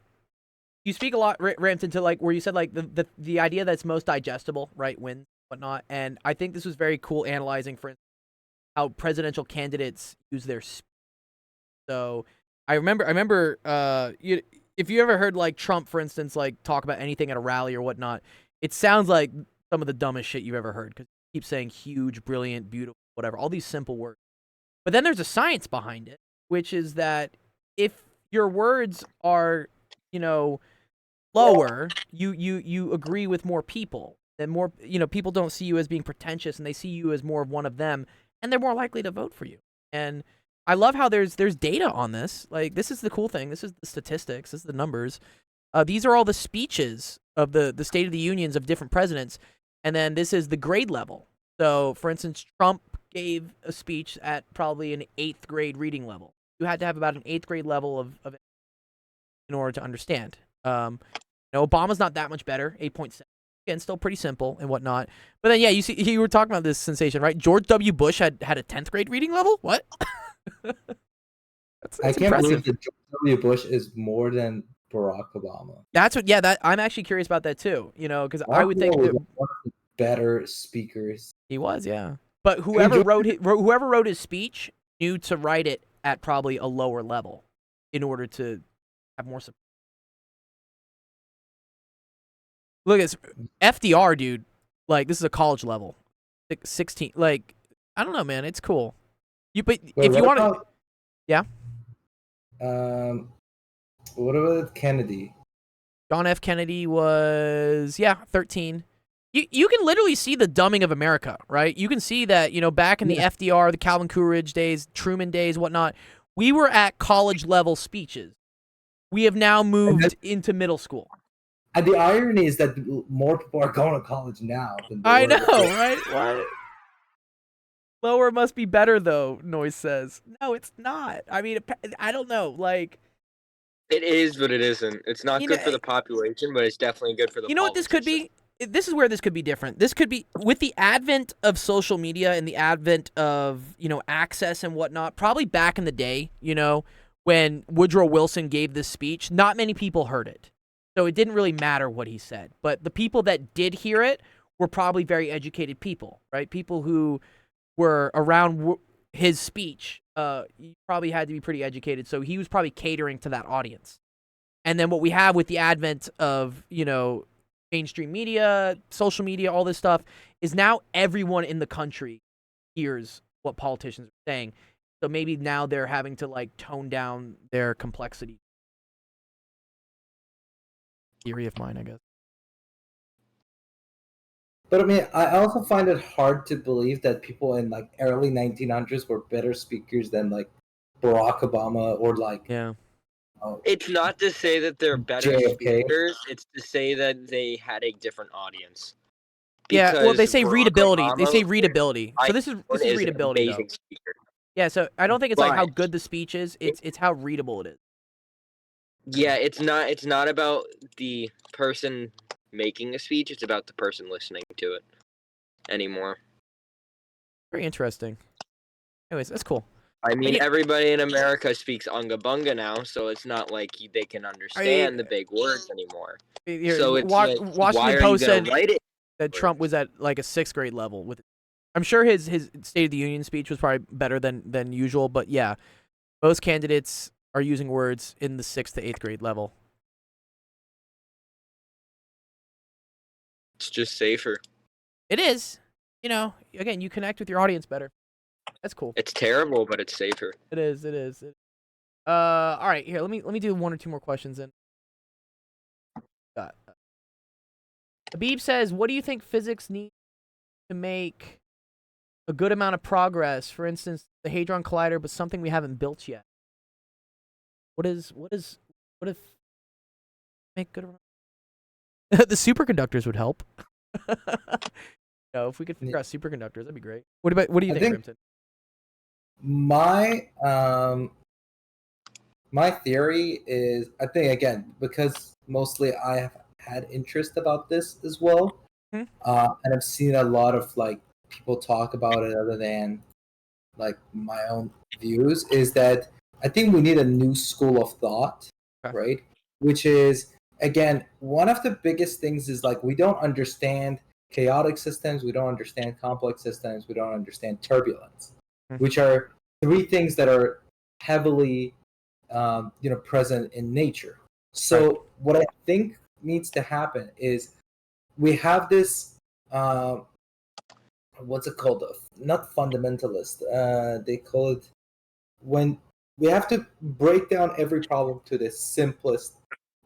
Speaker 1: you speak a lot, Rampton, to like where you said like the idea that's most digestible, right, wins, whatnot. And I think this was very cool analyzing, for instance, how presidential candidates use their speech. So I remember, if you ever heard like Trump, for instance, like talk about anything at a rally or whatnot, it sounds like some of the dumbest shit you've ever heard because he keeps saying huge, brilliant, beautiful, whatever, all these simple words. But then there's a science behind it, which is that if your words are, you know, lower, you agree with more people. Then more, you know, people don't see you as being pretentious and they see you as more of one of them, and they're more likely to vote for you. And I love how there's data on this. Like, this is the cool thing. This is the statistics. This is the numbers. These are all the speeches of the State of the Unions of different presidents. And then this is the grade level. So, for instance, Trump gave a speech at probably an 8th grade reading level. You had to have about an 8th grade level of in order to understand. You know, Obama's not that much better, 8.7. Again, still pretty simple and whatnot. But then, yeah, you were talking about this sensation, right? George W. Bush had a 10th grade reading level? What? That's
Speaker 3: I can't
Speaker 1: impressive.
Speaker 3: believe that George W. Bush is more than Barack Obama.
Speaker 1: That's what. Yeah, that I'm actually curious about that too. You know, because I would
Speaker 3: Barack
Speaker 1: think
Speaker 3: Obama
Speaker 1: that
Speaker 3: was one of the better speakers.
Speaker 1: he was, yeah. But whoever wrote his speech knew to write it at probably a lower level in order to have more support. Look, it's FDR, dude. Like, this is a college level, 16. Like, I don't know, man. It's cool. But if you want to, yeah.
Speaker 3: What about Kennedy?
Speaker 1: John F. Kennedy was 13. You can literally see the dumbing of America, right? You can see that, you know, back in the FDR, the Calvin Coolidge days, Truman days, whatnot, we were at college level speeches. We have now moved into middle school.
Speaker 3: And the irony is that more people are going to college now than they
Speaker 1: I
Speaker 3: were.
Speaker 1: know, right? What? Lower must be better, though, Noise says. No, it's not. I mean, I don't know. Like,
Speaker 2: It is, but it isn't. It's not good for the population, but it's definitely good for the.
Speaker 1: You know what this could be? This is where this could be different. This could be with the advent of social media and the advent of, you know, access and whatnot. Probably back in the day, you know, when Woodrow Wilson gave this speech, not many people heard it. So it didn't really matter what he said. But the people that did hear it were probably very educated people, right? People who were around his speech. He probably had to be pretty educated. So he was probably catering to that audience. And then what we have with the advent of, you know, mainstream media, social media, all this stuff, is now everyone in the country hears what politicians are saying. So maybe now they're having to, like, tone down their complexity. Theory of mine, I guess.
Speaker 3: But I mean, I also find it hard to believe that people in like early 1900s were better speakers than like Barack Obama or like.
Speaker 1: Yeah.
Speaker 2: It's not to say that they're better
Speaker 3: JFK.
Speaker 2: speakers. It's to say that they had a different audience.
Speaker 1: Yeah, well, they
Speaker 2: Because
Speaker 1: say
Speaker 2: Barack
Speaker 1: readability. They say
Speaker 2: Obama
Speaker 1: readability. So this is
Speaker 2: an
Speaker 1: readability, though.
Speaker 2: amazing speaker.
Speaker 1: Yeah, so I don't think it's like how
Speaker 2: But-
Speaker 1: good the speech is. It's how readable it is.
Speaker 2: Yeah, it's not about the person making a speech. It's about the person listening to it anymore.
Speaker 1: Very interesting. Anyways, that's cool.
Speaker 2: I mean,
Speaker 1: Yeah.
Speaker 2: everybody in America speaks Unga Bunga now, so it's not like they can understand the big words anymore.
Speaker 1: Here,
Speaker 2: So it's like,
Speaker 1: Washington
Speaker 2: why are
Speaker 1: Post
Speaker 2: you gonna
Speaker 1: said
Speaker 2: write it
Speaker 1: that Trump was at like a 6th grade level with. I'm sure his State of the Union speech was probably better than usual, but yeah, most candidates are using words in the 6th to 8th grade level.
Speaker 2: It's just safer.
Speaker 1: It is, you know. Again, you connect with your audience better. That's cool.
Speaker 2: It's terrible, but it's safer.
Speaker 1: It is. All right, here. Let me do 1 or 2 more questions then. Habib says, "What do you think physics needs to make a good amount of progress? For instance, the Hadron Collider, but something we haven't built yet. What if make good? The superconductors would help. If we could figure out superconductors, that'd be great. What do you think, Brimson?
Speaker 3: My theory is, I think, again, because mostly I have had interest about this as well, and I've seen a lot of like people talk about it other than like my own views, is that I think we need a new school of thought, right? Which is, again, one of the biggest things is like we don't understand chaotic systems, we don't understand complex systems, we don't understand turbulence, which are 3 things that are heavily present in nature. So what I think needs to happen is we have this what's it called? Not fundamentalist. They call it, when we have to break down every problem to the simplest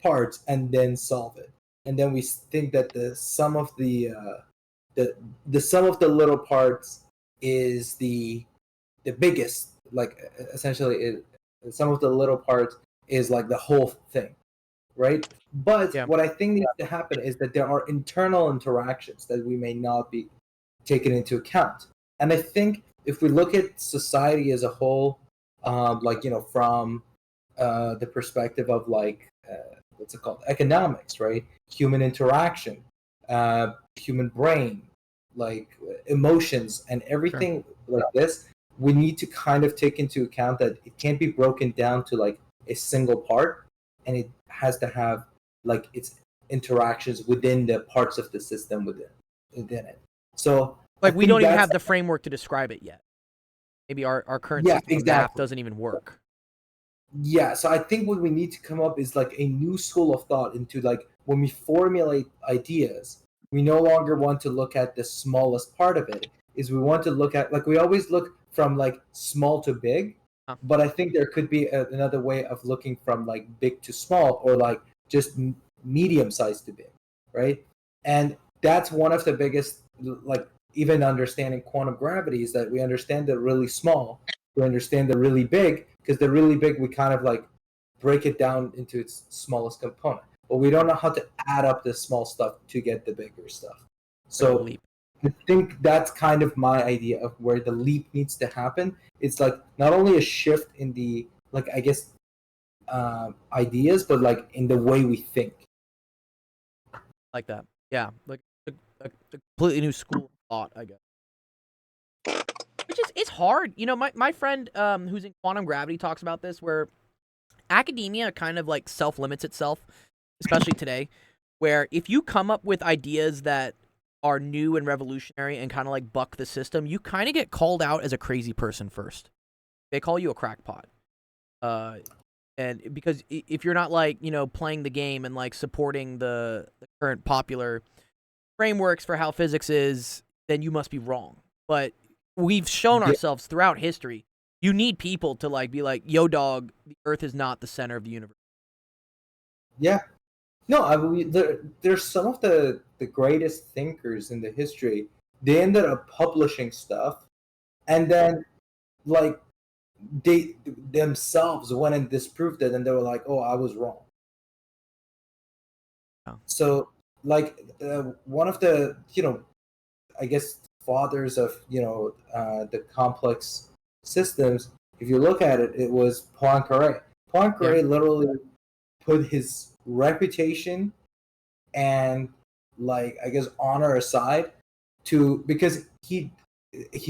Speaker 3: parts and then solve it. And then we think that the sum of the sum of the little parts is the biggest. Like essentially, the sum of the little parts is like the whole thing, right? But what I think needs to happen is that there are internal interactions that we may not be taken into account. And I think if we look at society as a whole, from the perspective of like what's it called, economics, right? Human interaction, human brain, like emotions and everything like this, we need to kind of take into account that it can't be broken down to like a single part, and it has to have like its interactions within the parts of the system within it. So
Speaker 1: like we don't even have the framework to describe it yet. Maybe our current system of math doesn't even work.
Speaker 3: Yeah, so I think what we need to come up is like a new school of thought into like when we formulate ideas, we no longer want to look at the smallest part of it. Is we want to look at, like, we always look from like small to big, but I think there could be another way of looking from like big to small, or like just medium sized to big, right? And that's one of the biggest, like, even understanding quantum gravity is that we understand the really small, we understand the really big, because the really big we kind of like break it down into its smallest component, but we don't know how to add up the small stuff to get the bigger stuff. So I think that's kind of my idea of where the leap needs to happen. It's like not only a shift in the, like, I guess ideas, but like in the way we think.
Speaker 1: Like that, yeah, like a completely new school of thought, I guess. Which is, it's hard, my friend who's in quantum gravity talks about this, where academia kind of like self-limits itself, especially today, where if you come up with ideas that are new and revolutionary and kind of like buck the system, you kind of get called out as a crazy person first. They call you a crackpot. And because if you're not like, playing the game and like supporting the current popular frameworks for how physics is, then you must be wrong. But we've shown ourselves throughout history, you need people to like be like, yo dog, the earth is not the center of the universe.
Speaker 3: Yeah. No, there's some of the greatest thinkers in the history. They ended up publishing stuff, and then like they themselves went and disproved it, and they were like, "Oh, I was wrong."
Speaker 1: Oh.
Speaker 3: So, like, one of the I guess fathers of the complex systems, if you look at it, it was Poincaré. Poincaré literally put his reputation and, like, I guess honor aside because he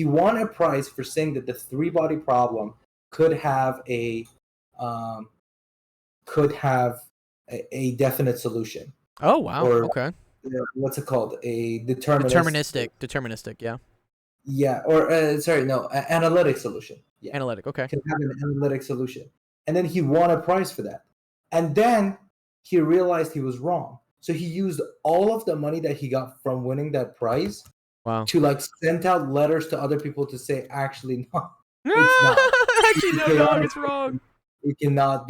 Speaker 3: won a prize for saying that the 3-body problem could have a definite solution.
Speaker 1: Oh wow! Okay.
Speaker 3: what's it called? A deterministic.
Speaker 1: Deterministic, yeah.
Speaker 3: Yeah, or sorry, no, analytic solution. Yeah,
Speaker 1: Analytic, okay.
Speaker 3: can have an analytic solution. And then he won a prize for that. And then he realized he was wrong. So he used all of the money that he got from winning that prize
Speaker 1: Wow.
Speaker 3: to like send out letters to other people to say, actually, no, it's not.
Speaker 1: Actually, no, dog, it's wrong.
Speaker 3: It cannot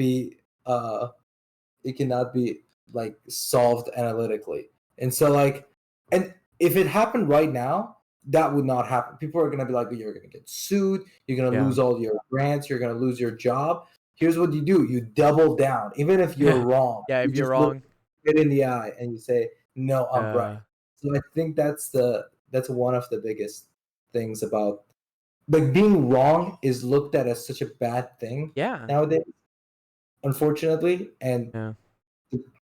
Speaker 3: be like solved analytically. And so like, and if it happened right now, that would not happen. People are gonna be like, you're gonna get sued, you're gonna
Speaker 1: Yeah.
Speaker 3: lose all your grants, you're gonna lose your job. Here's what you do: you double down, even if you're wrong.
Speaker 1: Yeah, if
Speaker 3: you
Speaker 1: you're
Speaker 3: just look
Speaker 1: wrong.
Speaker 3: it in the eye and you say, "No, I'm right."
Speaker 1: Uh,
Speaker 3: So I think that's one of the biggest things about like being wrong is looked at as such a bad thing
Speaker 1: yeah.
Speaker 3: nowadays, unfortunately. And
Speaker 1: Yeah.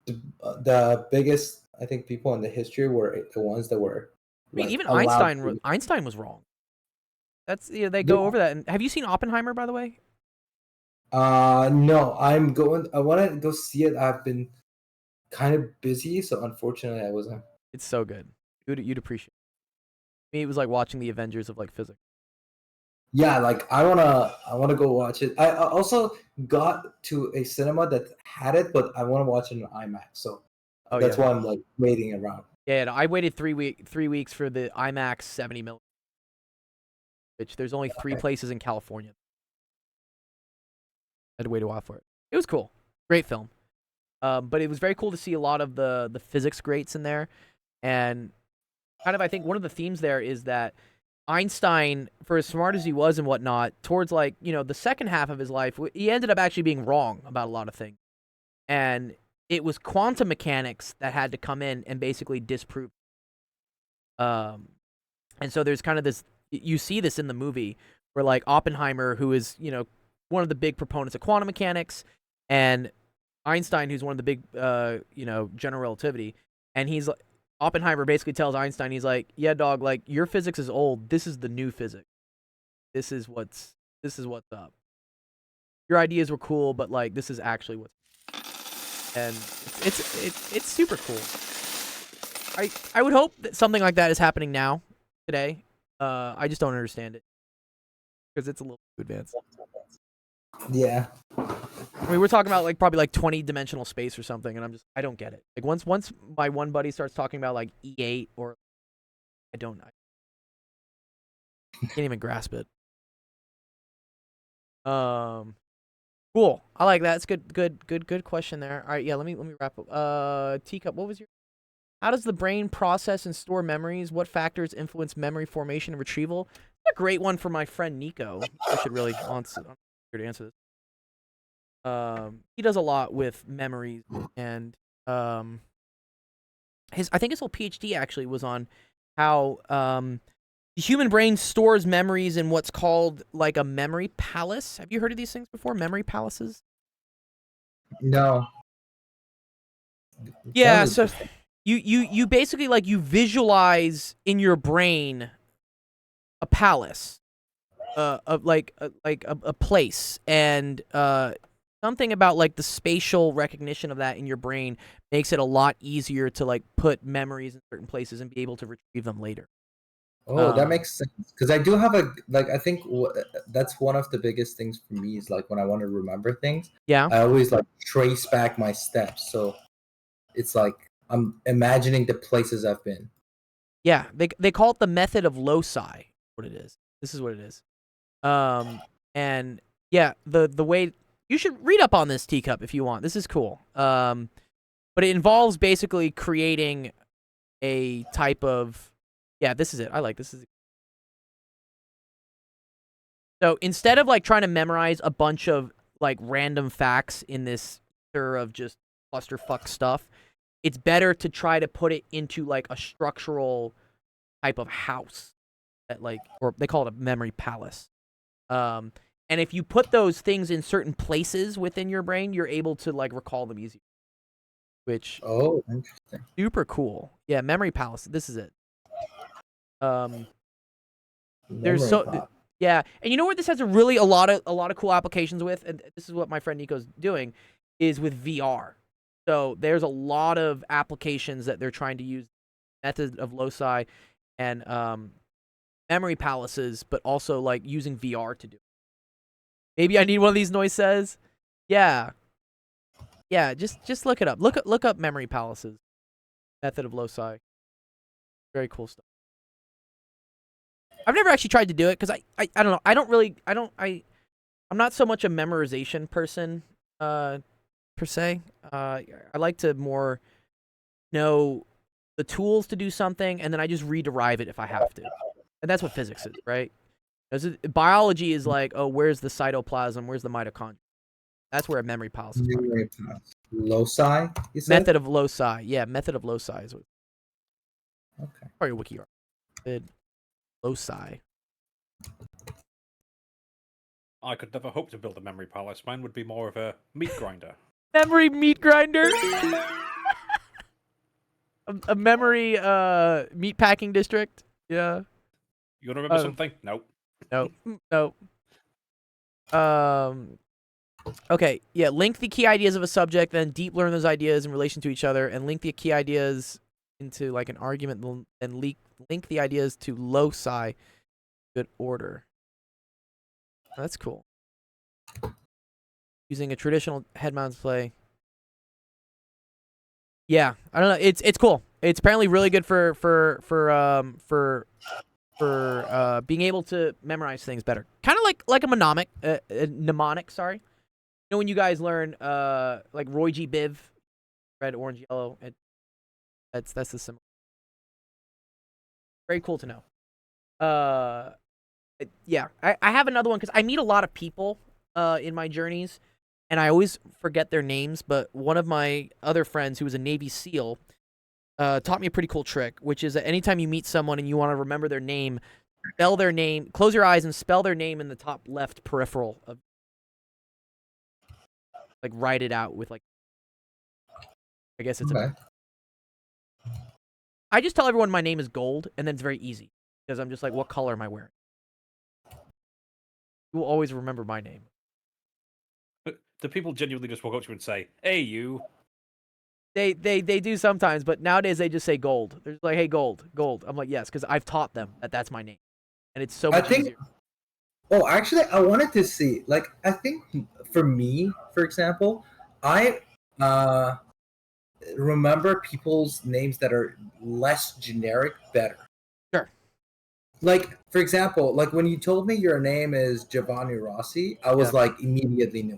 Speaker 3: the biggest, I think, people in the history were the ones that were.
Speaker 1: I mean,
Speaker 3: like,
Speaker 1: even
Speaker 3: allowed to-
Speaker 1: Einstein was wrong. That's they go
Speaker 3: Yeah.
Speaker 1: over that. And have you seen Oppenheimer, by the way?
Speaker 3: No, I want to go see it. I've been kind of busy, so unfortunately, I wasn't.
Speaker 1: It's so good. You'd appreciate it. Me, it was like watching the Avengers of like physics.
Speaker 3: Yeah, like I wanna go watch it. I also got to a cinema that had it, but I want to watch it in IMAX. So
Speaker 1: Oh,
Speaker 3: that's
Speaker 1: yeah.
Speaker 3: why I'm like waiting around.
Speaker 1: Yeah, no, I waited 3 weeks for the IMAX 70 mil. Which there's only 3
Speaker 3: Okay.
Speaker 1: places in California. I had to wait a while for it. It was cool. Great film. But it was very cool to see a lot of the physics greats in there. And kind of, I think one of the themes there is that Einstein, for as smart as he was and whatnot, towards like, the second half of his life, he ended up actually being wrong about a lot of things. And it was quantum mechanics that had to come in and basically disprove. And so there's kind of this, you see this in the movie where like Oppenheimer, who is, one of the big proponents of quantum mechanics, and Einstein, who's one of the big, general relativity, and Oppenheimer basically tells Einstein, he's like, yeah, dog, like your physics is old. This is the new physics. This is what's up. Your ideas were cool, but like this is actually what's up. And it's super cool. I would hope that something like that is happening now, today. I just don't understand it because it's a little too advanced.
Speaker 3: Yeah.
Speaker 1: I mean, we're talking about like probably like 20-dimensional space or something, and I don't get it. Like once my one buddy starts talking about like E8 or I can't even grasp it. Cool. I like that. It's good question there. All right, yeah, let me wrap up. Teacup, what was your how does the brain process and store memories? What factors influence memory formation and retrieval? That's a great one for my friend Nico. I should really answer to answer this. He does a lot with memories, and I think his whole PhD actually was on how the human brain stores memories in what's called like a memory palace. Have you heard of these things before? Memory palaces?
Speaker 3: No.
Speaker 1: Yeah,
Speaker 3: Sounds
Speaker 1: so
Speaker 3: interesting.
Speaker 1: you basically like you visualize in your brain a palace, of like a place, and something about like the spatial recognition of that in your brain makes it a lot easier to like put memories in certain places and be able to retrieve them later.
Speaker 3: Oh, that makes sense. Because I do have I think that's one of the biggest things for me is like when I want to remember things,
Speaker 1: Yeah.
Speaker 3: I always like trace back my steps. So it's like I'm imagining the places I've been.
Speaker 1: Yeah, they call it the method of loci. What it is. This is what it is. And yeah, the way you should read up on this, Teacup, if you want. This is cool. But it involves basically creating a type of this is it. I like this. So instead of like trying to memorize a bunch of like random facts in this of just clusterfuck stuff, it's better to try to put it into like a structural type of house that like, or they call it a memory palace. And if you put those things in certain places within your brain, you're able to like recall them easier. Which
Speaker 3: interesting.
Speaker 1: Super cool. Yeah, memory palace. This is it. There's yeah, and you know what this has a lot of cool applications with, and this is what my friend Nico's doing, is with VR. So there's a lot of applications that they're trying to use method of loci and memory palaces, but also like using VR to do it. Maybe I need one of these, Noise says. Yeah. Yeah, just look it up. Look up memory palaces. Method of loci. Very cool stuff. I've never actually tried to do it because I don't know. I'm not so much a memorization person per se. I like to more know the tools to do something, and then I just rederive it if I have to. And that's what physics is, right? Biology is like, oh, where's the cytoplasm? Where's the mitochondria? That's where a memory palace is.
Speaker 3: Loci, you said?
Speaker 1: Method of loci. Yeah, method of loci is what.
Speaker 3: Okay.
Speaker 1: Or your wiki article. Loci.
Speaker 7: I could never hope to build a memory palace. Mine would be more of a meat grinder.
Speaker 1: Memory meat grinder. a memory meat packing district. Yeah.
Speaker 7: You want to remember something? Nope.
Speaker 1: Nope. Okay, yeah, link the key ideas of a subject, then deep learn those ideas in relation to each other, and link the key ideas into like an argument, and link the ideas to loci. Good order. That's cool. Using a traditional head-mounted display. Yeah, I don't know. It's cool. It's apparently really good for being able to memorize things better. Kind of like a mnemonic. Sorry. You know when you guys learn like Roy G. Biv, red, orange, yellow. That's the symbol. Very cool to know. Yeah, I have another one because I meet a lot of people in my journeys, and I always forget their names. But one of my other friends, who was a Navy SEAL, taught me a pretty cool trick, which is that anytime you meet someone and you want to remember their name, spell their name, close your eyes and spell their name in the top left peripheral of, like, write it out with, like, I guess it's
Speaker 3: Okay.
Speaker 1: I just tell everyone my name is Gold, and then it's very easy because I'm just like, what color am I wearing? You will always remember my name.
Speaker 7: But do people genuinely just walk up to you and say, "Hey, you"?
Speaker 1: They do sometimes, but nowadays they just say Gold. They're just like, hey, Gold. I'm like, yes, because I've taught them that that's my name, and it's so much easier.
Speaker 3: Oh, actually, I wanted to see. Like, I think for me, for example, I remember people's names that are less generic better.
Speaker 1: Sure.
Speaker 3: Like, for example, like when you told me your name is Giovanni Rossi, I was like immediately knew.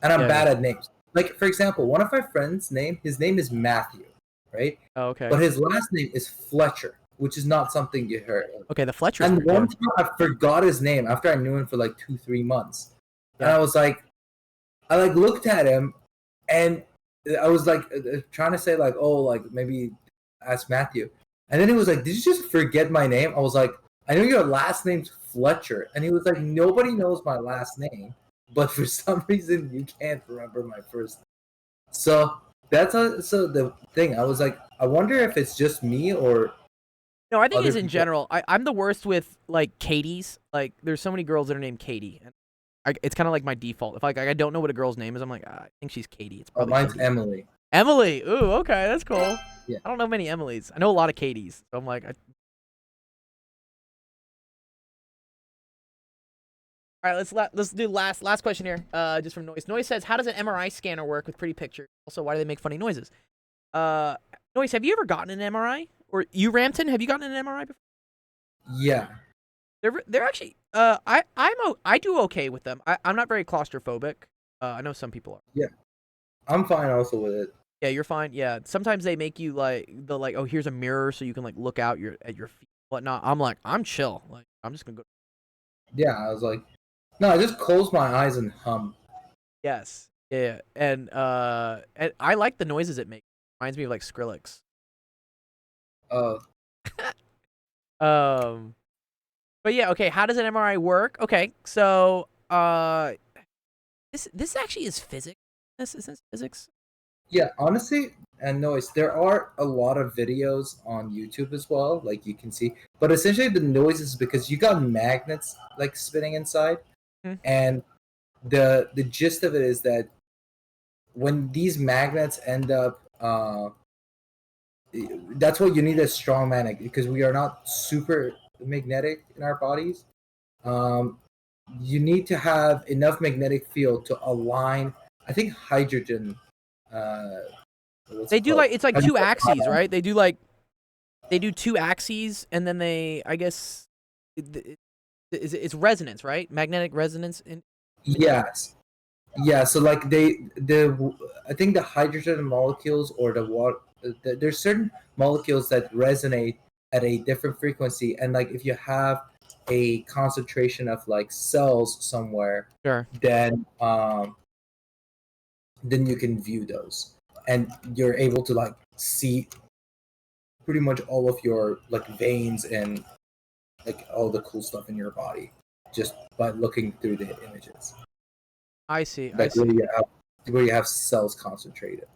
Speaker 3: And I'm bad at names. Like, for example, one of my friends' his name is Matthew, right?
Speaker 1: Oh, okay.
Speaker 3: But his last name is Fletcher, which is not something you heard.
Speaker 1: Okay, the Fletcher.
Speaker 3: And one time I forgot his name after I knew him for like 2-3 months. And I was like, I like looked at him and I was like trying to say like, oh, like maybe ask Matthew. And then he was like, did you just forget my name? I was like, I know your last name's Fletcher. And he was like, nobody knows my last name, but for some reason you can't remember my first name. So that's so the thing. I was like, I wonder if it's just me or
Speaker 1: no, I think
Speaker 3: other
Speaker 1: it's in
Speaker 3: people.
Speaker 1: general. I'm the worst with like Katie's. Like, there's so many girls that are named Katie, and it's kind of like my default. If I don't know what a girl's name is, I'm like, I think she's Katie. It's probably
Speaker 3: mine's
Speaker 1: Katie.
Speaker 3: Emily.
Speaker 1: Emily. Ooh, okay, that's cool.
Speaker 3: Yeah.
Speaker 1: I don't know many Emilys. I know a lot of Katies. So I'm like, all right, let's do last question here. Just from Noise. Noise says, how does an MRI scanner work with pretty pictures? Also, why do they make funny noises? Noise, have you ever gotten an MRI? Or you, Ramton, have you gotten an MRI before?
Speaker 3: Yeah.
Speaker 1: They're actually I do okay with them. I'm not very claustrophobic. I know some people are.
Speaker 3: Yeah. I'm fine also with it.
Speaker 1: Yeah, you're fine. Yeah, sometimes they make you like oh, here's a mirror so you can like look out at your feet, whatnot. I'm like, I'm chill. Like, I'm just gonna go.
Speaker 3: Yeah, I was like, no, I just close my eyes and hum.
Speaker 1: Yes. Yeah, and I like the noises it makes. Reminds me of like Skrillex. But yeah, okay. How does an MRI work? Okay, so this actually is physics. Is this physics?
Speaker 3: Yeah, honestly, and Noise, there are a lot of videos on YouTube as well, like you can see. But essentially, the noise is because you got magnets like spinning inside, and the gist of it is that when these magnets end up, that's what you need a strong magnet because we are not super magnetic in our bodies. You need to have enough magnetic field to align. I think hydrogen. What's
Speaker 1: They
Speaker 3: it
Speaker 1: do
Speaker 3: called?
Speaker 1: like it's like two
Speaker 3: Hydrogen
Speaker 1: axes,
Speaker 3: ion.
Speaker 1: right? They do two axes, and then I guess it's resonance, right? Magnetic resonance.
Speaker 3: Yes. Yeah. So like I think the hydrogen molecules or the water. There's certain molecules that resonate at a different frequency, and like if you have a concentration of like cells somewhere,
Speaker 1: Sure.
Speaker 3: then you can view those, and you're able to like see pretty much all of your like veins and like all the cool stuff in your body just by looking through the images.
Speaker 1: I see. I
Speaker 3: Like
Speaker 1: see.
Speaker 3: where you have cells concentrated.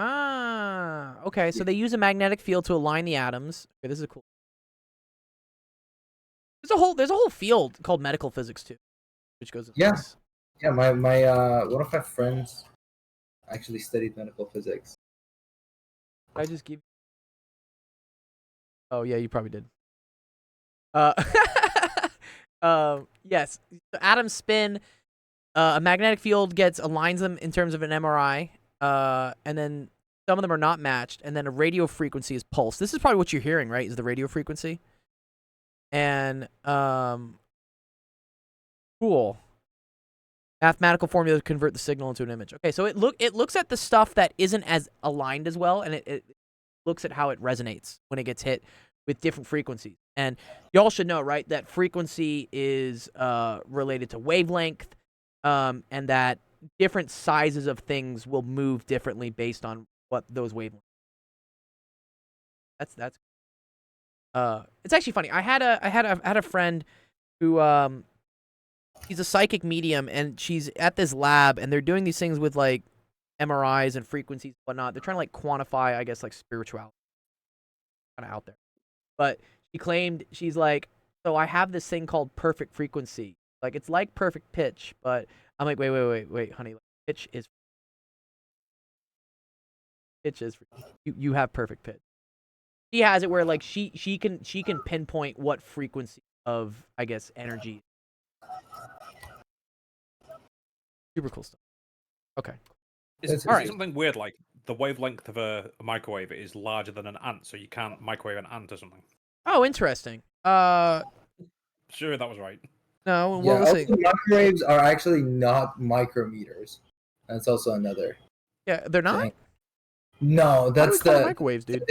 Speaker 1: Ah, okay. So they use a magnetic field to align the atoms. Okay, this is cool. There's a whole field called medical physics too, which goes into
Speaker 3: Yeah.
Speaker 1: this.
Speaker 3: Yeah, my one of my friends actually studied medical physics.
Speaker 1: Did I just give. Oh yeah, you probably did. Yes. So atoms spin. A magnetic field aligns them in terms of an MRI. And then some of them are not matched. And then a radio frequency is pulsed. This is probably what you're hearing, right? Is the radio frequency. And cool. Mathematical formula to convert the signal into an image. Okay, so it looks at the stuff that isn't as aligned as well, and it looks at how it resonates when it gets hit with different frequencies. And y'all should know, right, that frequency is related to wavelength, and that different sizes of things will move differently based on what those wavelengths. That's. It's actually funny. I had a friend who she's a psychic medium, and she's at this lab, and they're doing these things with like MRIs and frequencies and whatnot. They're trying to like quantify, I guess, like spirituality, kind of out there. But she claimed, she's like, so I have this thing called perfect frequency. Like it's like perfect pitch, but I'm like, wait, honey, pitch is you have perfect pitch. She has it where like she can pinpoint what frequency of, I guess, energy. Super cool stuff. Okay.
Speaker 7: Is
Speaker 1: All right.
Speaker 7: something weird like the wavelength of a microwave is larger than an ant, so you can't microwave an ant or something?
Speaker 1: Oh, interesting.
Speaker 7: Sure, that was right.
Speaker 1: No,
Speaker 3: Yeah,
Speaker 1: what was
Speaker 3: also
Speaker 1: it?
Speaker 3: microwaves are actually not micrometers. That's also another
Speaker 1: Yeah, they're not.
Speaker 3: thing. No,
Speaker 1: Why do we
Speaker 3: that's
Speaker 1: call them
Speaker 3: the
Speaker 1: microwaves, dude?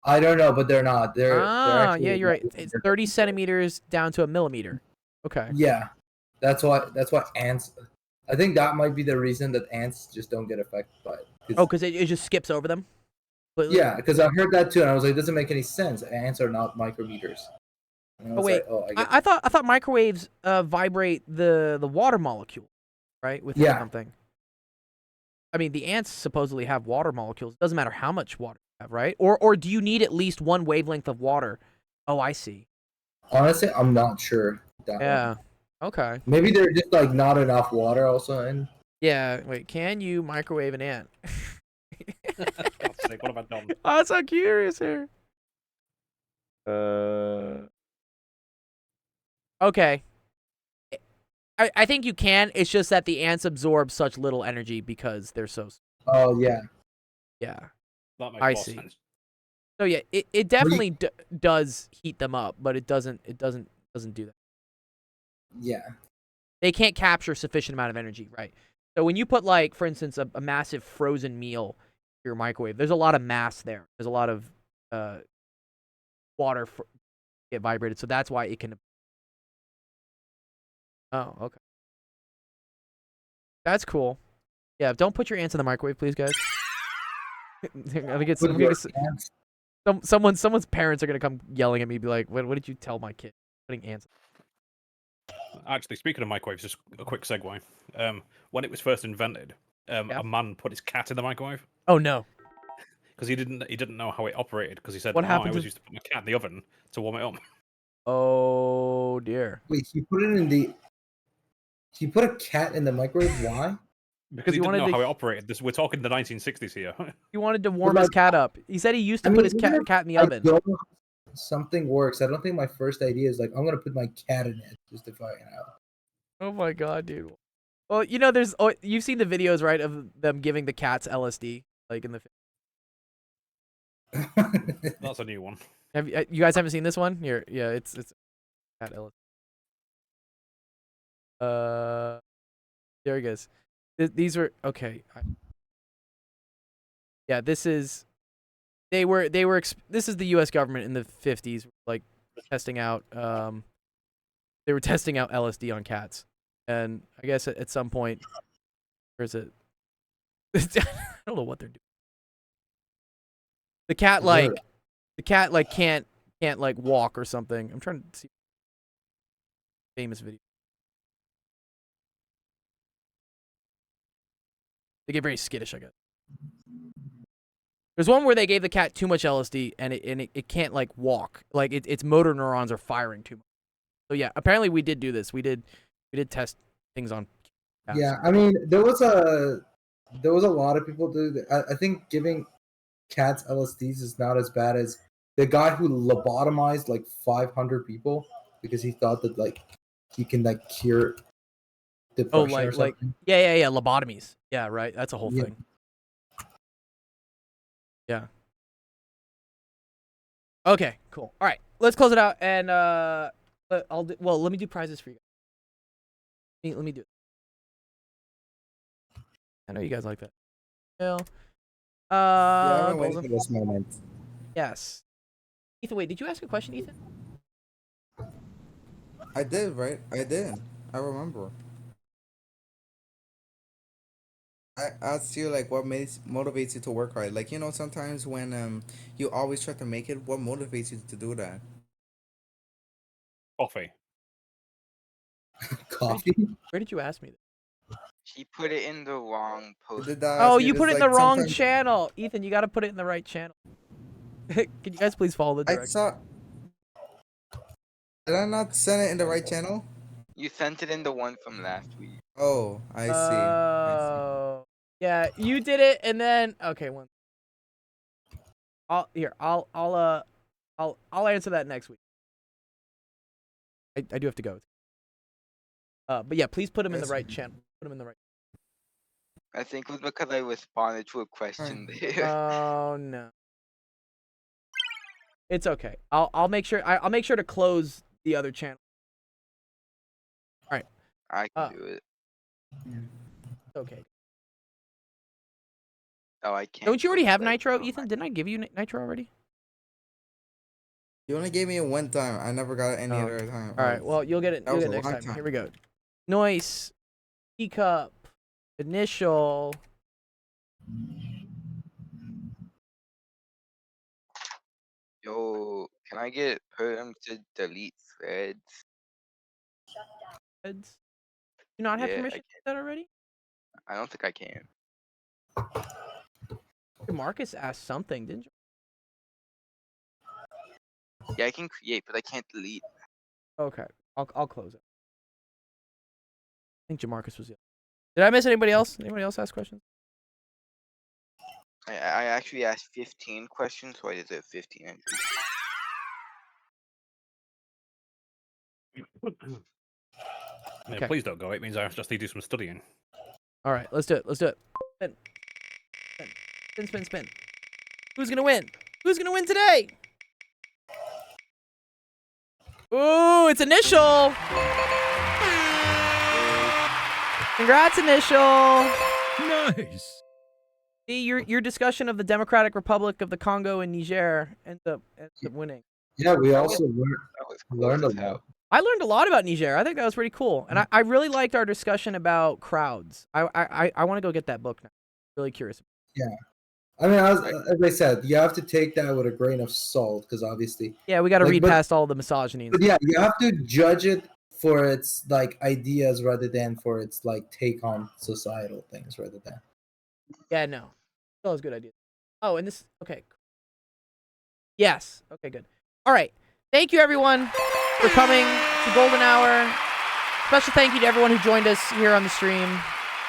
Speaker 3: I don't know, but they're not. They're actually
Speaker 1: Yeah, you're right. It's 30 centimeters down to a millimeter. Okay.
Speaker 3: Yeah, that's why ants. I think that might be the reason that ants just don't get affected by it.
Speaker 1: Oh, because it just skips over them.
Speaker 3: Yeah, because I heard that too, and I was like, it doesn't make any sense. Ants are not micrometers. And I was
Speaker 1: wait,
Speaker 3: like, I get
Speaker 1: I thought microwaves vibrate the water molecule, right? With
Speaker 3: Yeah.
Speaker 1: something. I mean, the ants supposedly have water molecules. It doesn't matter how much water you have, right? Or do you need at least one wavelength of water? Oh, I see.
Speaker 3: Honestly, I'm not sure. That
Speaker 1: Yeah.
Speaker 3: one.
Speaker 1: Okay.
Speaker 3: Maybe there's just like not enough water also in.
Speaker 1: Yeah. Wait, can you microwave an ant?
Speaker 7: God's sake, what have I done?
Speaker 1: I'm so curious here. Okay. I think you can. It's just that the ants absorb such little energy because they're so.
Speaker 3: Oh yeah.
Speaker 1: Yeah.
Speaker 7: That makes
Speaker 1: I
Speaker 7: more
Speaker 1: see.
Speaker 7: sense.
Speaker 1: So yeah, it definitely does heat them up, but it doesn't do that.
Speaker 3: Yeah.
Speaker 1: They can't capture sufficient amount of energy, right? So when you put like, for instance, a massive frozen meal in your microwave, there's a lot of mass there. There's a lot of water get vibrated, so that's why it can. Oh, okay. That's cool. Yeah, don't put your ants in the microwave, please, guys. Someone's parents are gonna come yelling at me, be like, "What did you tell my kid? Putting ants."
Speaker 7: Actually, speaking of microwaves, just a quick segue. When it was first invented,
Speaker 1: Yeah.
Speaker 7: a man put his cat in the microwave
Speaker 1: Oh no!
Speaker 7: because he didn't know how it operated. Because he said,
Speaker 1: What
Speaker 7: "Oh, I
Speaker 1: happened
Speaker 7: always
Speaker 1: to-
Speaker 7: used to put my cat in the oven to warm it up."
Speaker 1: Oh dear.
Speaker 3: Wait, he put it in the. He put a cat in the microwave. Why?
Speaker 7: Because he
Speaker 1: he
Speaker 7: didn't
Speaker 1: wanted
Speaker 7: know
Speaker 1: to-
Speaker 7: how it operated. We're talking the 1960s here.
Speaker 1: He wanted to warm
Speaker 3: like,
Speaker 1: his cat up. He said he used to
Speaker 3: I
Speaker 1: put
Speaker 3: mean,
Speaker 1: his
Speaker 3: even if
Speaker 1: cat in the
Speaker 3: I
Speaker 1: oven.
Speaker 3: don't know how something works. I don't think my first idea is like I'm gonna put my cat in it just to find out.
Speaker 1: Oh my god, dude. Well, you know, you've seen the videos, right, of them giving the cats LSD, like in the.
Speaker 7: That's a new one.
Speaker 1: You guys haven't seen this one? Here, yeah, it's cat LSD. There he goes. These were okay. Yeah, this is. This is the U.S. government in the 50s, like testing out. They were testing out LSD on cats, and I guess at some point, where's it? I don't know what they're doing. The cat can't like walk or something. I'm trying to see famous video. They get very skittish, I guess. There's one where they gave the cat too much LSD and it can't like walk. Like its motor neurons are firing too much. So yeah, apparently we did do this. We did test things on cats.
Speaker 3: Yeah, I mean, there was a lot of people do that. I think giving cats LSDs is not as bad as the guy who lobotomized like 500 people because he thought that like he can like cure depression or
Speaker 1: like
Speaker 3: something.
Speaker 1: yeah, lobotomies. Yeah, right. That's a whole
Speaker 3: Yeah.
Speaker 1: thing. Yeah. Okay, cool. All right, let's close it out, and let me do prizes for you. Let me do it. I know you guys like that. Yeah.
Speaker 4: Yeah, I've been waiting
Speaker 1: Golden-
Speaker 4: for this moment.
Speaker 1: Yes. Ethan, wait, did you ask a question, Ethan?
Speaker 4: I did, right? I did. I remember. I asked you like what motivates you to work hard. Like you know, sometimes when you always try to make it, what motivates you to do that?
Speaker 7: Coffee.
Speaker 3: Coffee.
Speaker 1: Where did you ask me?
Speaker 6: He put it in the wrong
Speaker 4: I
Speaker 6: post.
Speaker 4: did that
Speaker 1: Oh,
Speaker 4: ask
Speaker 1: you
Speaker 4: this,
Speaker 1: put it in
Speaker 4: like,
Speaker 1: the wrong
Speaker 4: sometimes-
Speaker 1: channel. Ethan, you got to put it in the right channel. Can you guys please follow the
Speaker 4: I
Speaker 1: directions?
Speaker 4: saw. Did I not send it in the right channel?
Speaker 6: You sent it in the one from last week.
Speaker 4: Oh, I see. I see.
Speaker 1: Yeah, you did it, and then okay, I'll answer that next week. I do have to go. But yeah, please put them in the
Speaker 4: Yes,
Speaker 1: right
Speaker 4: sir.
Speaker 1: channel. Put them in the right.
Speaker 6: I think it was because I responded to a question there.
Speaker 1: Oh no. It's okay. I'll make sure I'll make sure to close the other channel.
Speaker 6: I can do it.
Speaker 1: Okay.
Speaker 6: Oh, I can't.
Speaker 1: Don't you already
Speaker 6: click
Speaker 1: have
Speaker 6: that.
Speaker 1: Nitro,
Speaker 6: Oh,
Speaker 1: Ethan? Didn't I give you Nitro already?
Speaker 4: You only gave me it one time. I never got it any
Speaker 1: Oh.
Speaker 4: other time.
Speaker 1: All right. Well, you'll get it.
Speaker 4: That
Speaker 1: You'll
Speaker 4: was
Speaker 1: get it
Speaker 4: a
Speaker 1: next
Speaker 4: long
Speaker 1: time.
Speaker 4: time.
Speaker 1: Here we go. Noise, teacup, initial.
Speaker 6: Yo, can I get perm to delete threads?
Speaker 1: Heads. Do you not have
Speaker 6: Yeah, I
Speaker 1: permission to do that already?
Speaker 6: I don't think I can.
Speaker 1: Marcus asked something, didn't you?
Speaker 6: Yeah, I can create, but I can't delete.
Speaker 1: Okay. I'll close it. I think Jamarcus was the. Did I miss anybody else? Anybody else ask questions?
Speaker 6: I actually asked 15 questions, so I deserve 15 entries.
Speaker 7: Yeah,
Speaker 1: Okay.
Speaker 7: please don't go. It means I just need to do some studying.
Speaker 1: All right, let's do it. Let's do it. Spin. Spin, spin, spin. Who's gonna win? Who's gonna win today? Ooh, it's Initial. Congrats, Initial.
Speaker 8: Nice.
Speaker 1: See, your discussion of the Democratic Republic of the Congo and Niger ends up winning.
Speaker 3: Yeah, we
Speaker 6: That
Speaker 3: also
Speaker 6: That was
Speaker 3: learned a
Speaker 6: close as hell.
Speaker 3: lot.
Speaker 1: I learned a lot about Niger. I think that was pretty cool, and I really liked our discussion about crowds. I want to go get that book now. Really curious.
Speaker 3: I mean, as I said, you have to take that with a grain of salt because obviously,
Speaker 1: Yeah, we got to
Speaker 3: Like,
Speaker 1: read
Speaker 3: but-
Speaker 1: past all the misogyny. And
Speaker 3: but yeah, you have to judge it for its like ideas rather than for its like take on societal things rather than.
Speaker 1: Yeah, no. That was a good idea. Oh, and this. Okay. Yes. Okay, good. All right. Thank you, everyone, for coming to Golden Hour. Special thank you to everyone who joined us here on the stream.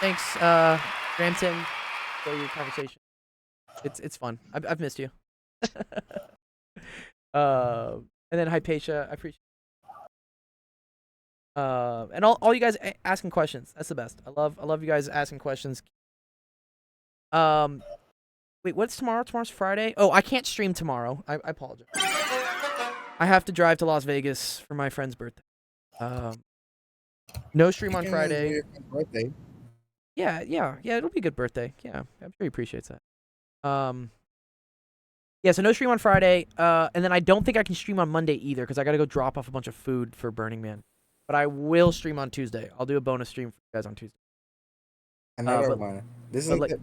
Speaker 1: Thanks, Granton, for your conversation. It's fun. I've missed you. And then Hypatia, I appreciate. And all you guys asking questions. That's the best. I love you guys asking questions. Wait, what's tomorrow? Tomorrow's Friday. Oh, I can't stream tomorrow. I apologize. I have to drive to Las Vegas for my friend's birthday. No stream on Friday.
Speaker 4: Birthday.
Speaker 1: Yeah, it'll be a good birthday. Yeah, I'm sure he appreciates that. Yeah, so no stream on Friday. And then I don't think I can stream on Monday either because I got to go drop off a bunch of food for Burning Man. But I will stream on Tuesday. I'll do a bonus stream for you guys on Tuesday.
Speaker 4: Another
Speaker 1: but-
Speaker 4: one. This is
Speaker 1: but
Speaker 4: like
Speaker 1: like-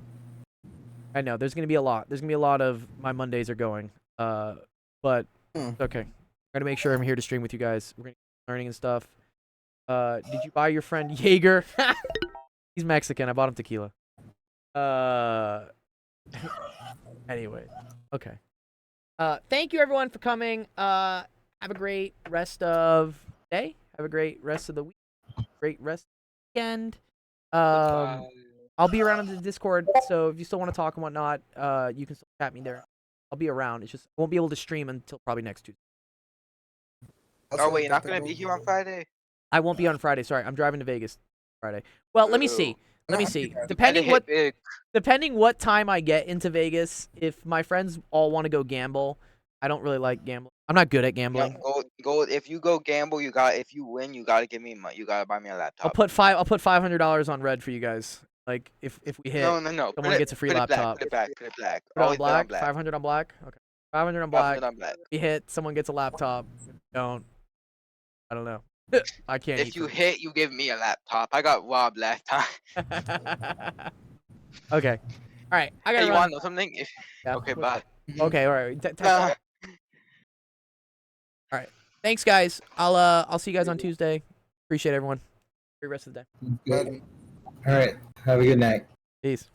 Speaker 1: I know there's gonna be a lot. There's gonna be a lot of my Mondays are going. But it's okay. I'm gonna make sure I'm here to stream with you guys. We're gonna keep learning and stuff. Did you buy your friend Jaeger? He's Mexican. I bought him tequila. Anyway, okay. Thank you everyone for coming. Have a great rest of the day. Have a great rest of the week. Great rest of the weekend. I'll be around in the Discord, so if you still want to talk and whatnot, you can still chat me there. I'll be around. It's just I won't be able to stream until probably next Tuesday.
Speaker 6: Oh wait, you're not gonna be here on Friday?
Speaker 1: I won't be on Friday. Sorry, I'm driving to Vegas Friday. Well, let me see.
Speaker 6: Ooh.
Speaker 1: Let me see.
Speaker 6: Better
Speaker 1: Depending
Speaker 6: hit
Speaker 1: what
Speaker 6: big.
Speaker 1: depending what time I get into Vegas, if my friends all want to go gamble, I don't really like gambling. I'm not good at
Speaker 6: No,
Speaker 1: gambling.
Speaker 6: go. If you go gamble, if you win, you gotta give me money. You gotta buy me a laptop.
Speaker 1: I'll put $500 on red for you guys. Like if we hit,
Speaker 6: No.
Speaker 1: someone gets a free
Speaker 6: put
Speaker 1: laptop.
Speaker 6: It black. Put it black.
Speaker 1: Put it on
Speaker 6: Always put it on
Speaker 1: black. 500 on black. Okay. 500 on black.
Speaker 6: 500 on black.
Speaker 1: If you hit, someone gets a laptop. Don't. I don't know. I can't.
Speaker 6: If
Speaker 1: eat
Speaker 6: you
Speaker 1: for
Speaker 6: hit, you give me a laptop. I got robbed last time.
Speaker 1: Okay. All right. I
Speaker 6: Hey,
Speaker 1: gotta
Speaker 6: you
Speaker 1: run.
Speaker 6: wanna know something?
Speaker 1: Yeah,
Speaker 6: Okay,
Speaker 1: what's
Speaker 6: bye.
Speaker 1: up? Okay. All right.
Speaker 6: Nah.
Speaker 1: Thanks, guys. I'll see you guys on Tuesday. Appreciate everyone. Great rest of the day.
Speaker 3: Good. All right. Have a good night.
Speaker 1: Peace.